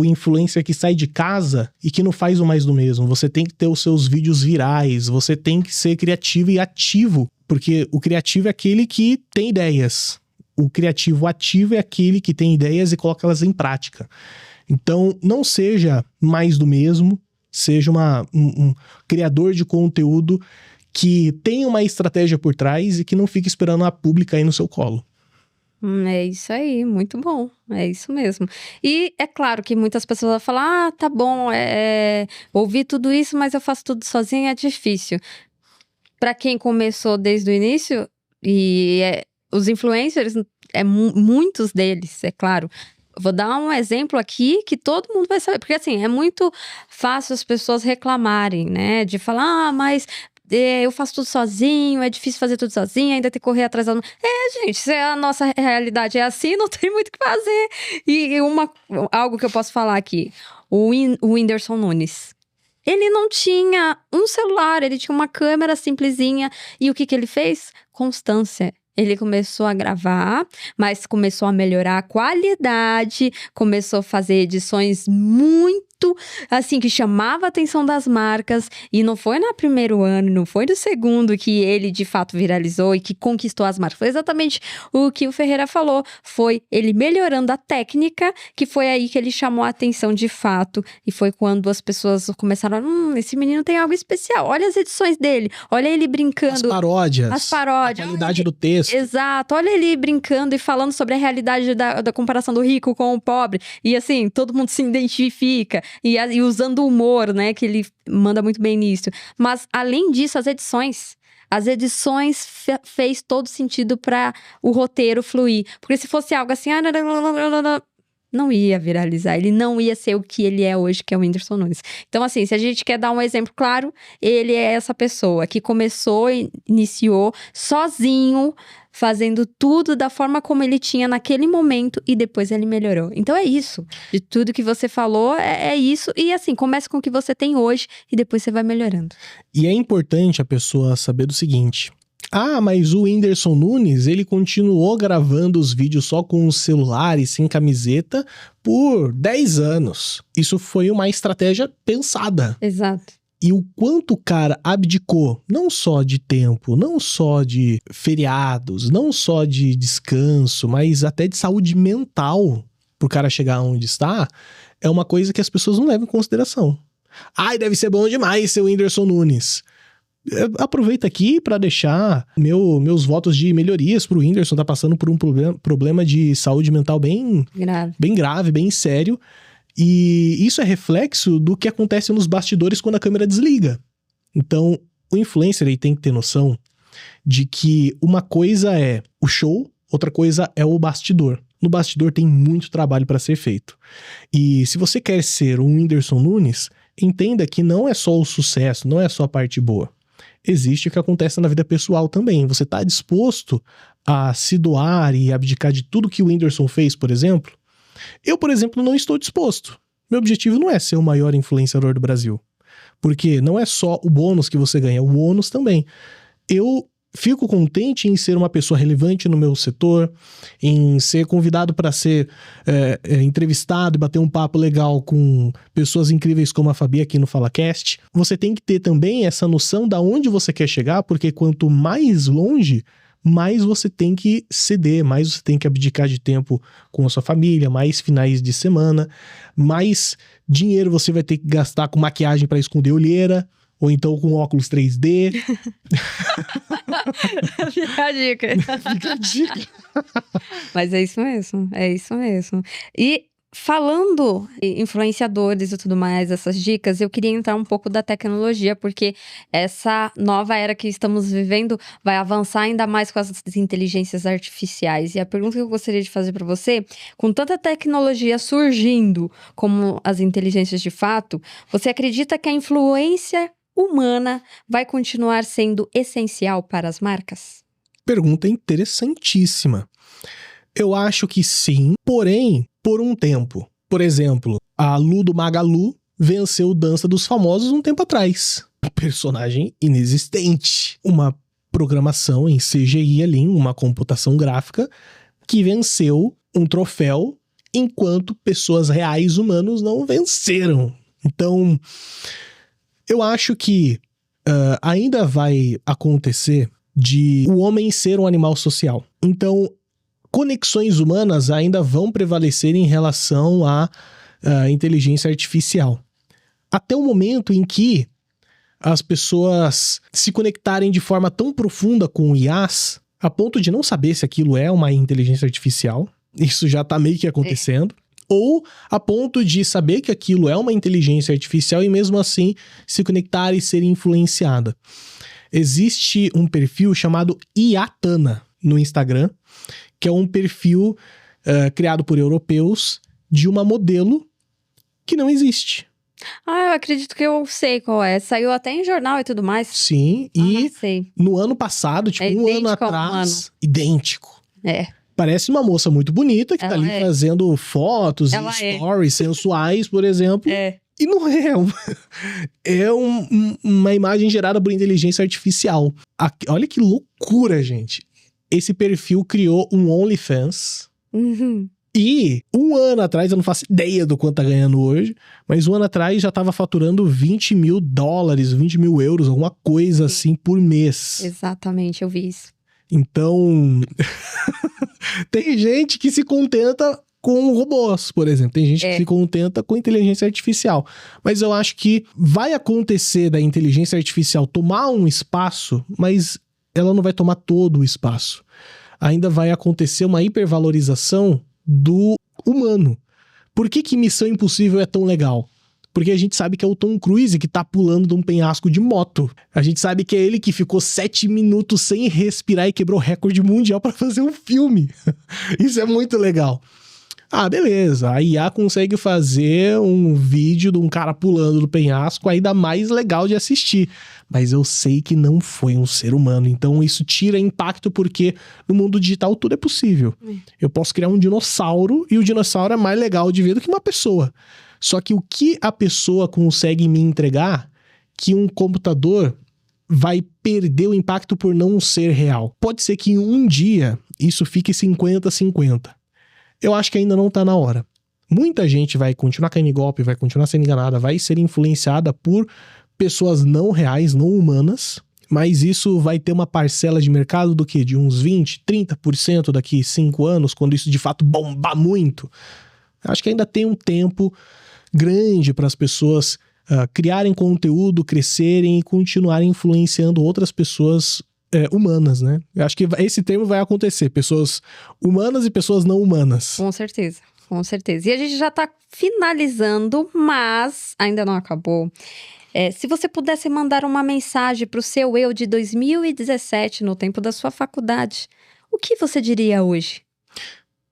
Speaker 2: influencer que sai de casa e que não faz o mais do mesmo. Você tem que ter os seus vídeos virais. Você tem que ser criativo e ativo. Porque o criativo é aquele que tem ideias. O criativo ativo é aquele que tem ideias e coloca elas em prática. Então, não seja mais do mesmo. Seja um criador de conteúdo que tem uma estratégia por trás e que não fica esperando a pública aí no seu colo.
Speaker 1: É isso aí, muito bom, é isso mesmo. E é claro que muitas pessoas vão falar, tá bom, ouvi tudo isso, mas eu faço tudo sozinha, é difícil. Para quem começou desde o início, os influencers, muitos deles, é claro. Vou dar um exemplo aqui que todo mundo vai saber, porque assim, é muito fácil as pessoas reclamarem, né, de falar, mas eu faço tudo sozinho, é difícil fazer tudo sozinho, ainda ter que correr atrás da... gente, se a nossa realidade é assim, não tem muito o que fazer. E algo que eu posso falar aqui, o Whindersson Nunes. Ele não tinha um celular, ele tinha uma câmera simplesinha. E o que ele fez? Constância. Ele começou a gravar, mas começou a melhorar a qualidade, começou a fazer edições muito, assim, que chamava a atenção das marcas. E não foi no primeiro ano, não foi no segundo que ele, de fato, viralizou e que conquistou as marcas. Foi exatamente o que o Ferreira falou. Foi ele melhorando a técnica, que foi aí que ele chamou a atenção de fato. E foi quando as pessoas começaram, esse menino tem algo especial. Olha as edições dele, olha ele brincando.
Speaker 2: As paródias.
Speaker 1: A
Speaker 2: qualidade do texto.
Speaker 1: Exato, olha ele brincando e falando sobre a realidade da comparação do rico com o pobre. E assim, todo mundo se identifica. E usando o humor, né, que ele manda muito bem nisso. Mas, além disso, as edições fez todo sentido para o roteiro fluir. Porque se fosse algo assim, não ia viralizar, ele não ia ser o que ele é hoje, que é o Whindersson Nunes. Então, assim, se a gente quer dar um exemplo claro, ele é essa pessoa que começou e iniciou sozinho, fazendo tudo da forma como ele tinha naquele momento e depois ele melhorou. Então é isso, de tudo que você falou, é isso. E assim, comece com o que você tem hoje e depois você vai melhorando.
Speaker 2: E é importante a pessoa saber do seguinte... mas o Whindersson Nunes, ele continuou gravando os vídeos só com o celular e sem camiseta por 10 anos. Isso foi uma estratégia pensada.
Speaker 1: Exato.
Speaker 2: E o quanto o cara abdicou, não só de tempo, não só de feriados, não só de descanso, mas até de saúde mental pro cara chegar onde está, é uma coisa que as pessoas não levam em consideração. Deve ser bom demais ser o Whindersson Nunes. Aproveita aqui para deixar meus votos de melhorias pro Whindersson. Tá passando por um problema de saúde mental bem grave, bem sério. E isso é reflexo do que acontece nos bastidores quando a câmera desliga. Então, o influencer aí tem que ter noção de que uma coisa é o show, outra coisa é o bastidor. No bastidor tem muito trabalho para ser feito. E se você quer ser um Whindersson Nunes, entenda que não é só o sucesso, não é só a parte boa. existe o que acontece na vida pessoal também. Você está disposto a se doar e abdicar de tudo que o Whindersson fez, por exemplo? Eu, por exemplo, não estou disposto. Meu objetivo não é ser o maior influenciador do Brasil. Porque não é só o bônus que você ganha, o ônus também. Eu fico contente em ser uma pessoa relevante no meu setor, em ser convidado para ser entrevistado e bater um papo legal com pessoas incríveis como a Fabi aqui no FalaCast. Você tem que ter também essa noção de onde você quer chegar, porque quanto mais longe, mais você tem que ceder, mais você tem que abdicar de tempo com a sua família, mais finais de semana, mais dinheiro você vai ter que gastar com maquiagem para esconder olheira, ou então com óculos 3D.
Speaker 1: Fica a dica.
Speaker 2: Fica a dica.
Speaker 1: Mas é isso mesmo, é isso mesmo. E falando em influenciadores e tudo mais, essas dicas, eu queria entrar um pouco da tecnologia, porque essa nova era que estamos vivendo vai avançar ainda mais com as inteligências artificiais. E a pergunta que eu gostaria de fazer para você, com tanta tecnologia surgindo como as inteligências de fato, você acredita que a influência humana vai continuar sendo essencial para as marcas?
Speaker 2: Pergunta interessantíssima. Eu acho que sim, porém, por um tempo. Por exemplo, a Lu do Magalu venceu o Dança dos Famosos um tempo atrás. Um personagem inexistente. Uma programação em CGI ali, uma computação gráfica, que venceu um troféu, enquanto pessoas reais, humanos, não venceram. Então, eu acho que ainda vai acontecer de o homem ser um animal social. Então, conexões humanas ainda vão prevalecer em relação à inteligência artificial. Até o momento em que as pessoas se conectarem de forma tão profunda com o IAs, a ponto de não saber se aquilo é uma inteligência artificial, isso já está meio que acontecendo, ou a ponto de saber que aquilo é uma inteligência artificial e mesmo assim se conectar e ser influenciada. Existe um perfil chamado Iatana no Instagram, que é um perfil criado por europeus de uma modelo que não existe.
Speaker 1: Ah, eu acredito que eu sei qual é. Saiu até em jornal e tudo mais.
Speaker 2: Sim, e
Speaker 1: sei.
Speaker 2: No ano passado, tipo um ano atrás, idêntico. Parece uma moça muito bonita que ela tá ali fazendo fotos e stories sensuais, por exemplo. E não é. É uma imagem gerada por inteligência artificial. Olha que loucura, gente. Esse perfil criou um OnlyFans. E um ano atrás, eu não faço ideia do quanto tá ganhando hoje, mas um ano atrás já tava faturando $20 mil, 20 mil euros, alguma coisa assim por mês.
Speaker 1: Exatamente, eu vi isso.
Speaker 2: Então, tem gente que se contenta com robôs, por exemplo. Tem gente que se contenta com inteligência artificial. Mas eu acho que vai acontecer da inteligência artificial tomar um espaço, mas ela não vai tomar todo o espaço. Ainda vai acontecer uma hipervalorização do humano. Por que Missão Impossível é tão legal? Porque a gente sabe que é o Tom Cruise que tá pulando de um penhasco de moto. A gente sabe que é ele que ficou 7 minutos sem respirar e quebrou recorde mundial para fazer um filme. Isso é muito legal. Ah, beleza. A IA consegue fazer um vídeo de um cara pulando do penhasco ainda mais legal de assistir. Mas eu sei que não foi um ser humano. Então isso tira impacto porque no mundo digital tudo é possível. Eu posso criar um dinossauro e o dinossauro é mais legal de ver do que uma pessoa. Só que o que a pessoa consegue me entregar, que um computador vai perder o impacto por não ser real. Pode ser que um dia isso fique 50-50. Eu acho que ainda não tá na hora. Muita gente vai continuar caindo em golpe, vai continuar sendo enganada, vai ser influenciada por pessoas não reais, não humanas, mas isso vai ter uma parcela de mercado do quê? De uns 20%, 30% daqui 5 anos, quando isso de fato bombar muito. Acho que ainda tem um tempo grande para as pessoas criarem conteúdo, crescerem e continuarem influenciando outras pessoas humanas, né? Eu acho que esse termo vai acontecer. Pessoas humanas e pessoas não humanas.
Speaker 1: Com certeza, com certeza. E a gente já tá finalizando, mas ainda não acabou. Se você pudesse mandar uma mensagem pro seu eu de 2017, no tempo da sua faculdade, o que você diria hoje?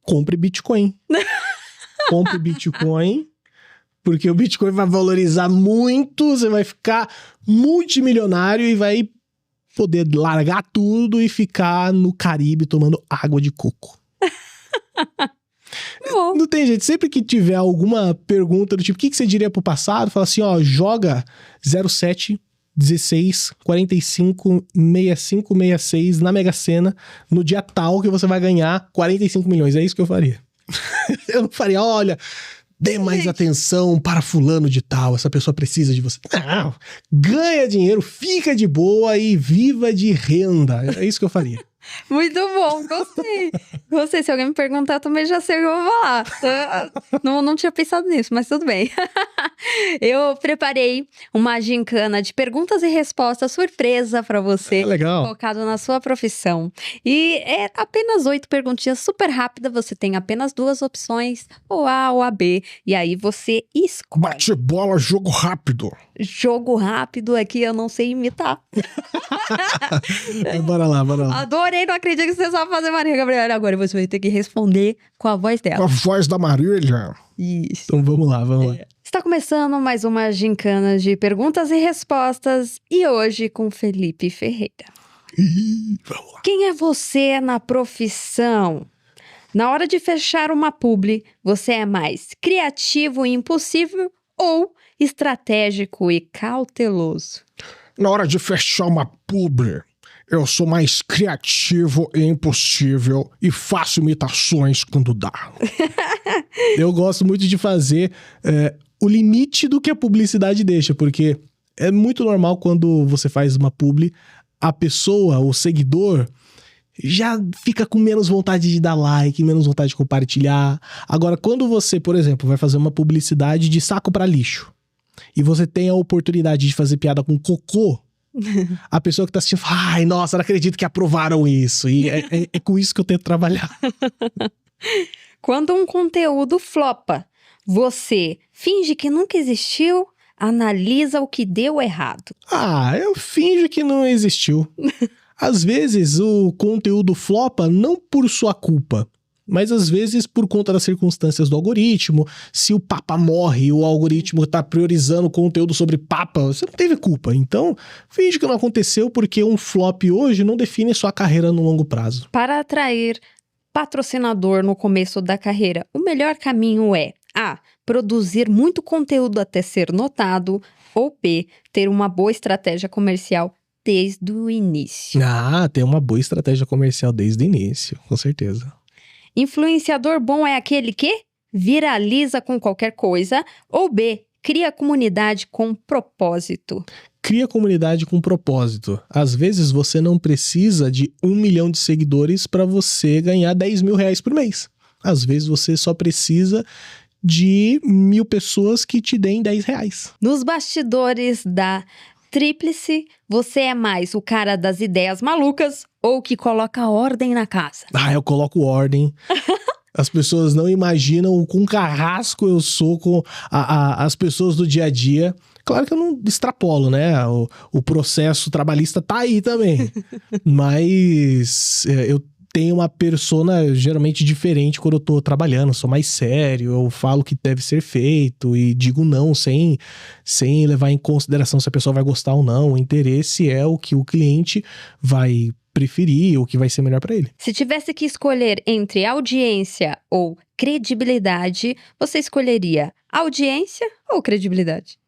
Speaker 2: Compre Bitcoin. Compre Bitcoin, porque o Bitcoin vai valorizar muito, você vai ficar multimilionário e vai poder largar tudo e ficar no Caribe tomando água de coco. Não tem jeito. Sempre que tiver alguma pergunta do tipo, o que você diria pro passado? Fala assim, ó, joga 07 16 45 65 66 na Mega Sena no dia tal que você vai ganhar 45 milhões. É isso que eu faria. Eu não faria, olha, dê mais atenção para fulano de tal, essa pessoa precisa de você. Não, ganha dinheiro, fica de boa e viva de renda. É isso que eu faria.
Speaker 1: Muito bom, gostei. Gostei. Se alguém me perguntar, eu também já sei o que eu vou falar. Não tinha pensado nisso, mas tudo bem. Eu preparei uma gincana de perguntas e respostas surpresa pra você.
Speaker 2: Legal.
Speaker 1: Focado na sua profissão. E é apenas 8 perguntinhas super rápidas. Você tem apenas 2 opções, ou A ou a B. E aí você escolhe.
Speaker 2: Bate bola, jogo rápido.
Speaker 1: Jogo rápido aqui, eu não sei imitar.
Speaker 2: Bora lá.
Speaker 1: Adorei, não acredito que você sabe fazer Maria Gabriela. Agora você vai ter que responder com a voz dela.
Speaker 2: Com a voz da Marília.
Speaker 1: Isso.
Speaker 2: Então vamos lá.
Speaker 1: Está começando mais uma gincana de perguntas e respostas. E hoje com Felipe Ferreira.
Speaker 2: Vamos lá.
Speaker 1: Quem é você na profissão? Na hora de fechar uma publi, você é mais criativo e impulsivo ou estratégico e cauteloso?
Speaker 2: Na hora de fechar uma publi, eu sou mais criativo e impossível e faço imitações quando dá. Eu gosto muito de fazer o limite do que a publicidade deixa, porque é muito normal quando você faz uma publi, a pessoa, o seguidor, já fica com menos vontade de dar like, menos vontade de compartilhar. Agora, quando você, por exemplo, vai fazer uma publicidade de saco para lixo, e você tem a oportunidade de fazer piada com cocô, a pessoa que tá assistindo fala, ai, nossa, não acredito que aprovaram isso. E é com isso que eu tento trabalhar.
Speaker 1: Quando um conteúdo flopa, você finge que nunca existiu, analisa o que deu errado.
Speaker 2: Eu finjo que não existiu. Às vezes o conteúdo flopa não por sua culpa, mas às vezes por conta das circunstâncias do algoritmo. Se o Papa morre e o algoritmo tá priorizando conteúdo sobre Papa, você não teve culpa. Então, finge que não aconteceu, porque um flop hoje não define sua carreira no longo prazo.
Speaker 1: Para atrair patrocinador no começo da carreira, o melhor caminho é A. Produzir muito conteúdo até ser notado, ou B. Ter uma boa estratégia comercial desde o início.
Speaker 2: Ter uma boa estratégia comercial desde o início, com certeza.
Speaker 1: Influenciador bom é aquele que viraliza com qualquer coisa, ou B, cria comunidade com propósito.
Speaker 2: Cria comunidade com propósito. Às vezes você não precisa de 1 milhão de seguidores para você ganhar 10 mil reais por mês. Às vezes você só precisa de 1.000 pessoas que te deem 10 reais.
Speaker 1: Nos bastidores da Tríplice, você é mais o cara das ideias malucas ou que coloca ordem na casa?
Speaker 2: Eu coloco ordem. As pessoas não imaginam o quão carrasco eu sou com as pessoas do dia a dia. Claro que eu não extrapolo, né? O processo trabalhista tá aí também. Mas eu tenho uma persona geralmente diferente quando eu tô trabalhando. Sou mais sério, eu falo o que deve ser feito e digo não sem levar em consideração se a pessoa vai gostar ou não. O interesse é o que o cliente vai preferir, o que vai ser melhor para ele.
Speaker 1: Se tivesse que escolher entre audiência ou credibilidade, você escolheria audiência ou credibilidade?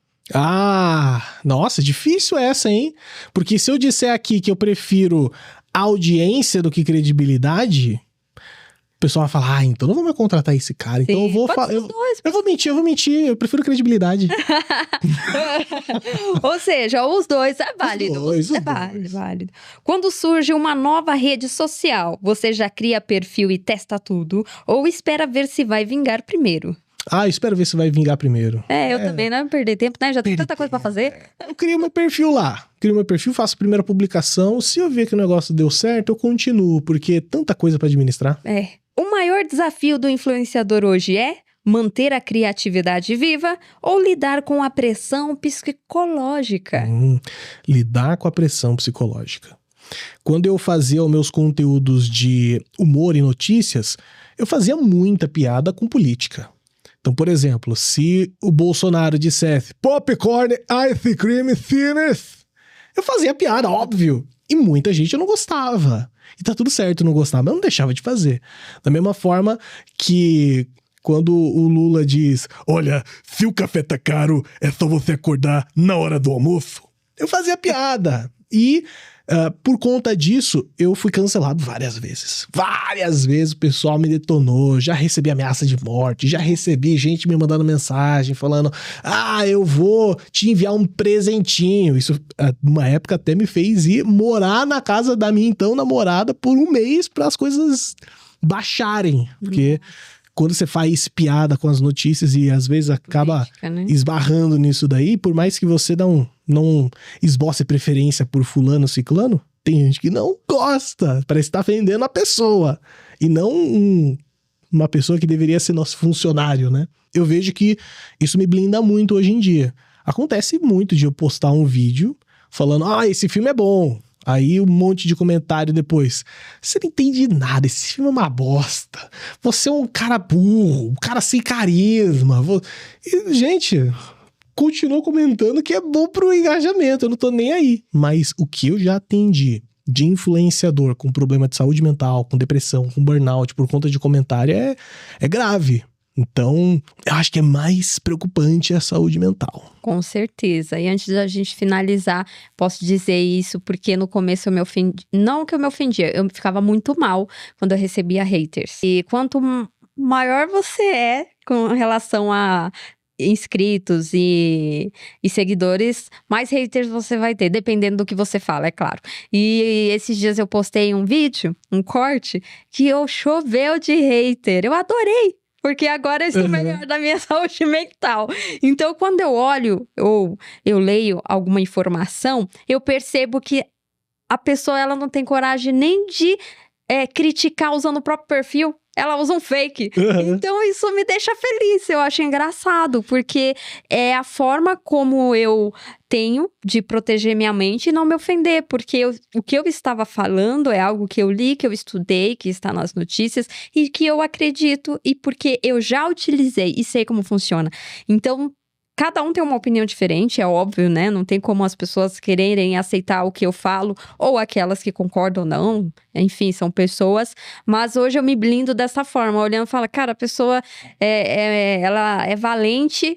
Speaker 2: Nossa, difícil essa, hein? Porque se eu disser aqui que eu prefiro audiência do que credibilidade, o pessoal vai falar, então não vou me contratar esse cara. Então eu vou falar. Eu vou mentir, eu prefiro credibilidade.
Speaker 1: Ou seja, os dois é válido. Válido. Quando surge uma nova rede social, você já cria perfil e testa tudo? Ou espera ver se vai vingar primeiro?
Speaker 2: Espero ver se vai vingar primeiro.
Speaker 1: Eu também, não é perder tempo, né? Já tem tanta coisa pra fazer.
Speaker 2: Eu crio meu perfil lá. Faço a primeira publicação. Se eu ver que o negócio deu certo, eu continuo, porque é tanta coisa pra administrar.
Speaker 1: O maior desafio do influenciador hoje é manter a criatividade viva ou lidar com a pressão psicológica?
Speaker 2: Lidar com a pressão psicológica. Quando eu fazia os meus conteúdos de humor e notícias, eu fazia muita piada com política. Então, por exemplo, se o Bolsonaro dissesse popcorn, ice cream, thinners, eu fazia piada, óbvio. E muita gente não gostava. E tá tudo certo não gostar, mas eu não deixava de fazer. Da mesma forma que quando o Lula diz, olha, se o café tá caro, é só você acordar na hora do almoço. Eu fazia piada. E por conta disso, eu fui cancelado várias vezes. Várias vezes o pessoal me detonou, já recebi ameaça de morte, já recebi gente me mandando mensagem falando, eu vou te enviar um presentinho. Isso, numa época, até me fez ir morar na casa da minha então namorada por um mês para as coisas baixarem. Porque quando você faz piada com as notícias e às vezes acaba esbarrando nisso daí, por mais que você não esboce preferência por fulano, ciclano, tem gente que não gosta, parece estar ofendendo a pessoa, e não uma pessoa que deveria ser nosso funcionário, né? Eu vejo que isso me blinda muito hoje em dia. Acontece muito de eu postar um vídeo falando, esse filme é bom. Aí um monte de comentário depois. Você não entende nada, esse filme é uma bosta. Você é um cara burro, um cara sem carisma. E, gente, continuo comentando que é bom pro engajamento, eu não tô nem aí. Mas o que eu já atendi de influenciador com problema de saúde mental, com depressão, com burnout, por conta de comentário, é grave. Então, eu acho que é mais preocupante a saúde mental.
Speaker 1: Com certeza. E antes da gente finalizar, posso dizer isso porque no começo eu me ofendi. Não que eu me ofendia, eu ficava muito mal quando eu recebia haters. E quanto maior você é com relação a inscritos e seguidores, mais haters você vai ter, dependendo do que você fala, é claro. E esses dias eu postei um vídeo, um corte, que eu choveu de hater. Eu adorei! Porque agora eu estou melhor da minha saúde mental. Então, quando eu olho ou eu leio alguma informação, eu percebo que a pessoa ela não tem coragem nem de criticar usando o próprio perfil. Ela usa um fake. Então, isso me deixa feliz. Eu acho engraçado, porque é a forma como eu tenho de proteger minha mente e não me ofender. Porque o que eu estava falando é algo que eu li, que eu estudei, que está nas notícias e que eu acredito. E porque eu já utilizei e sei como funciona. Então, cada um tem uma opinião diferente, é óbvio, né? Não tem como as pessoas quererem aceitar o que eu falo, ou aquelas que concordam ou não. Enfim, são pessoas. Mas hoje eu me blindo dessa forma, olhando e falo, cara, a pessoa, ela é valente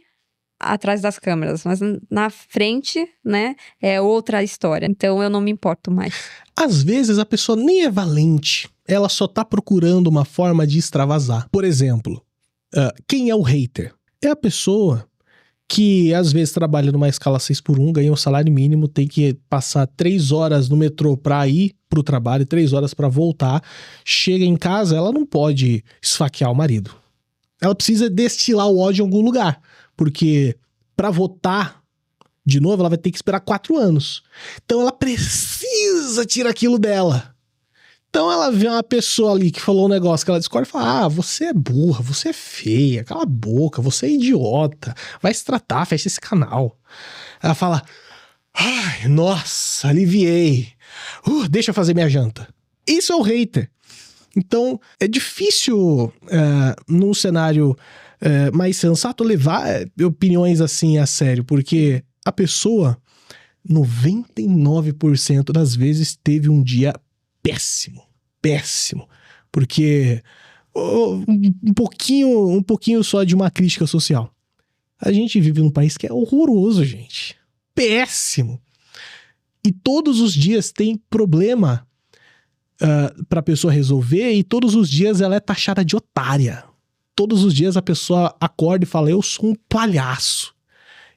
Speaker 1: atrás das câmeras, mas na frente, né, é outra história. Então eu não me importo mais.
Speaker 2: Às vezes a pessoa nem é valente, ela só tá procurando uma forma de extravasar. Por exemplo, quem é o hater? É a pessoa que às vezes trabalha numa escala 6x1, ganha um salário mínimo, tem que passar 3 horas no metrô pra ir pro trabalho, 3 horas pra voltar, chega em casa, ela não pode esfaquear o marido. Ela precisa destilar o ódio em algum lugar, porque pra votar de novo, ela vai ter que esperar 4 anos. Então ela precisa tirar aquilo dela. Então ela vê uma pessoa ali que falou um negócio que ela discorda e fala, você é burra, você é feia, cala a boca, você é idiota, vai se tratar, fecha esse canal. Ela fala, ai, nossa, aliviei, deixa eu fazer minha janta. Isso é o hater. Então é difícil, num cenário mais sensato, levar opiniões assim a sério, porque a pessoa, 99% das vezes, teve um dia péssimo, porque um pouquinho só de uma crítica social. A gente vive num país que é horroroso, gente, péssimo, e todos os dias tem problema pra pessoa resolver, e todos os dias ela é taxada de otária. Todos os dias a pessoa acorda e fala, eu sou um palhaço,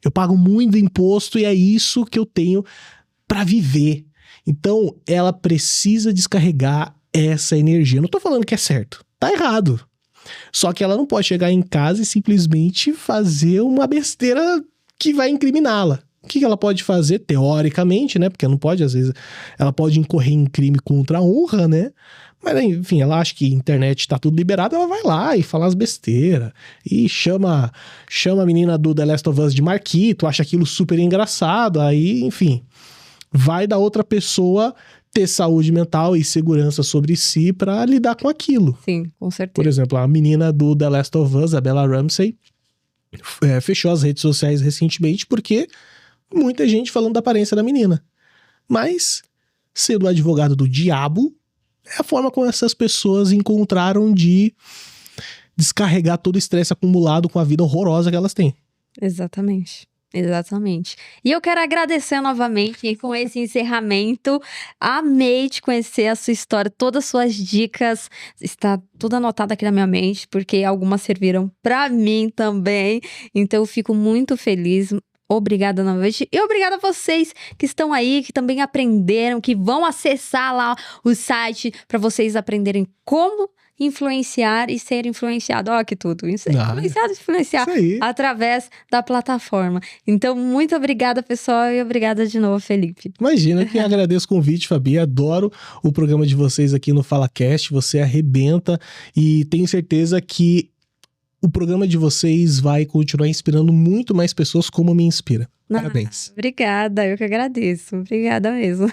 Speaker 2: eu pago muito imposto e é isso que eu tenho pra viver. Então, ela precisa descarregar essa energia. Eu não tô falando que é certo. Tá errado. Só que ela não pode chegar em casa e simplesmente fazer uma besteira que vai incriminá-la. O que ela pode fazer, teoricamente, né? Porque ela não pode, às vezes, ela pode incorrer em crime contra a honra, né? Mas, enfim, ela acha que a internet tá tudo liberado, ela vai lá e fala as besteiras. E chama a menina do The Last of Us de Marquito, acha aquilo super engraçado. Aí, enfim, vai da outra pessoa ter saúde mental e segurança sobre si pra lidar com aquilo.
Speaker 1: Sim, com certeza.
Speaker 2: Por exemplo, a menina do The Last of Us, a Bella Ramsey, fechou as redes sociais recentemente porque muita gente falando da aparência da menina. Mas sendo o advogado do diabo, é a forma como essas pessoas encontraram de descarregar todo o estresse acumulado com a vida horrorosa que elas têm.
Speaker 1: Exatamente. Exatamente. E eu quero agradecer novamente com esse encerramento. Amei te conhecer, a sua história, todas as suas dicas. Está tudo anotado aqui na minha mente, porque algumas serviram para mim também. Então eu fico muito feliz. Obrigada novamente. E obrigada a vocês que estão aí, que também aprenderam, que vão acessar lá o site para vocês aprenderem como influenciar e ser influenciado. Ó, que tudo. Influenciado e influenciar através da plataforma. Então, muito obrigada, pessoal, e obrigada de novo, Felipe.
Speaker 2: Imagina, que agradeço o convite, Fabi. Adoro o programa de vocês aqui no FalaCast. Você arrebenta e tenho certeza que o programa de vocês vai continuar inspirando muito mais pessoas como me inspira. Parabéns.
Speaker 1: Obrigada, eu que agradeço. Obrigada mesmo.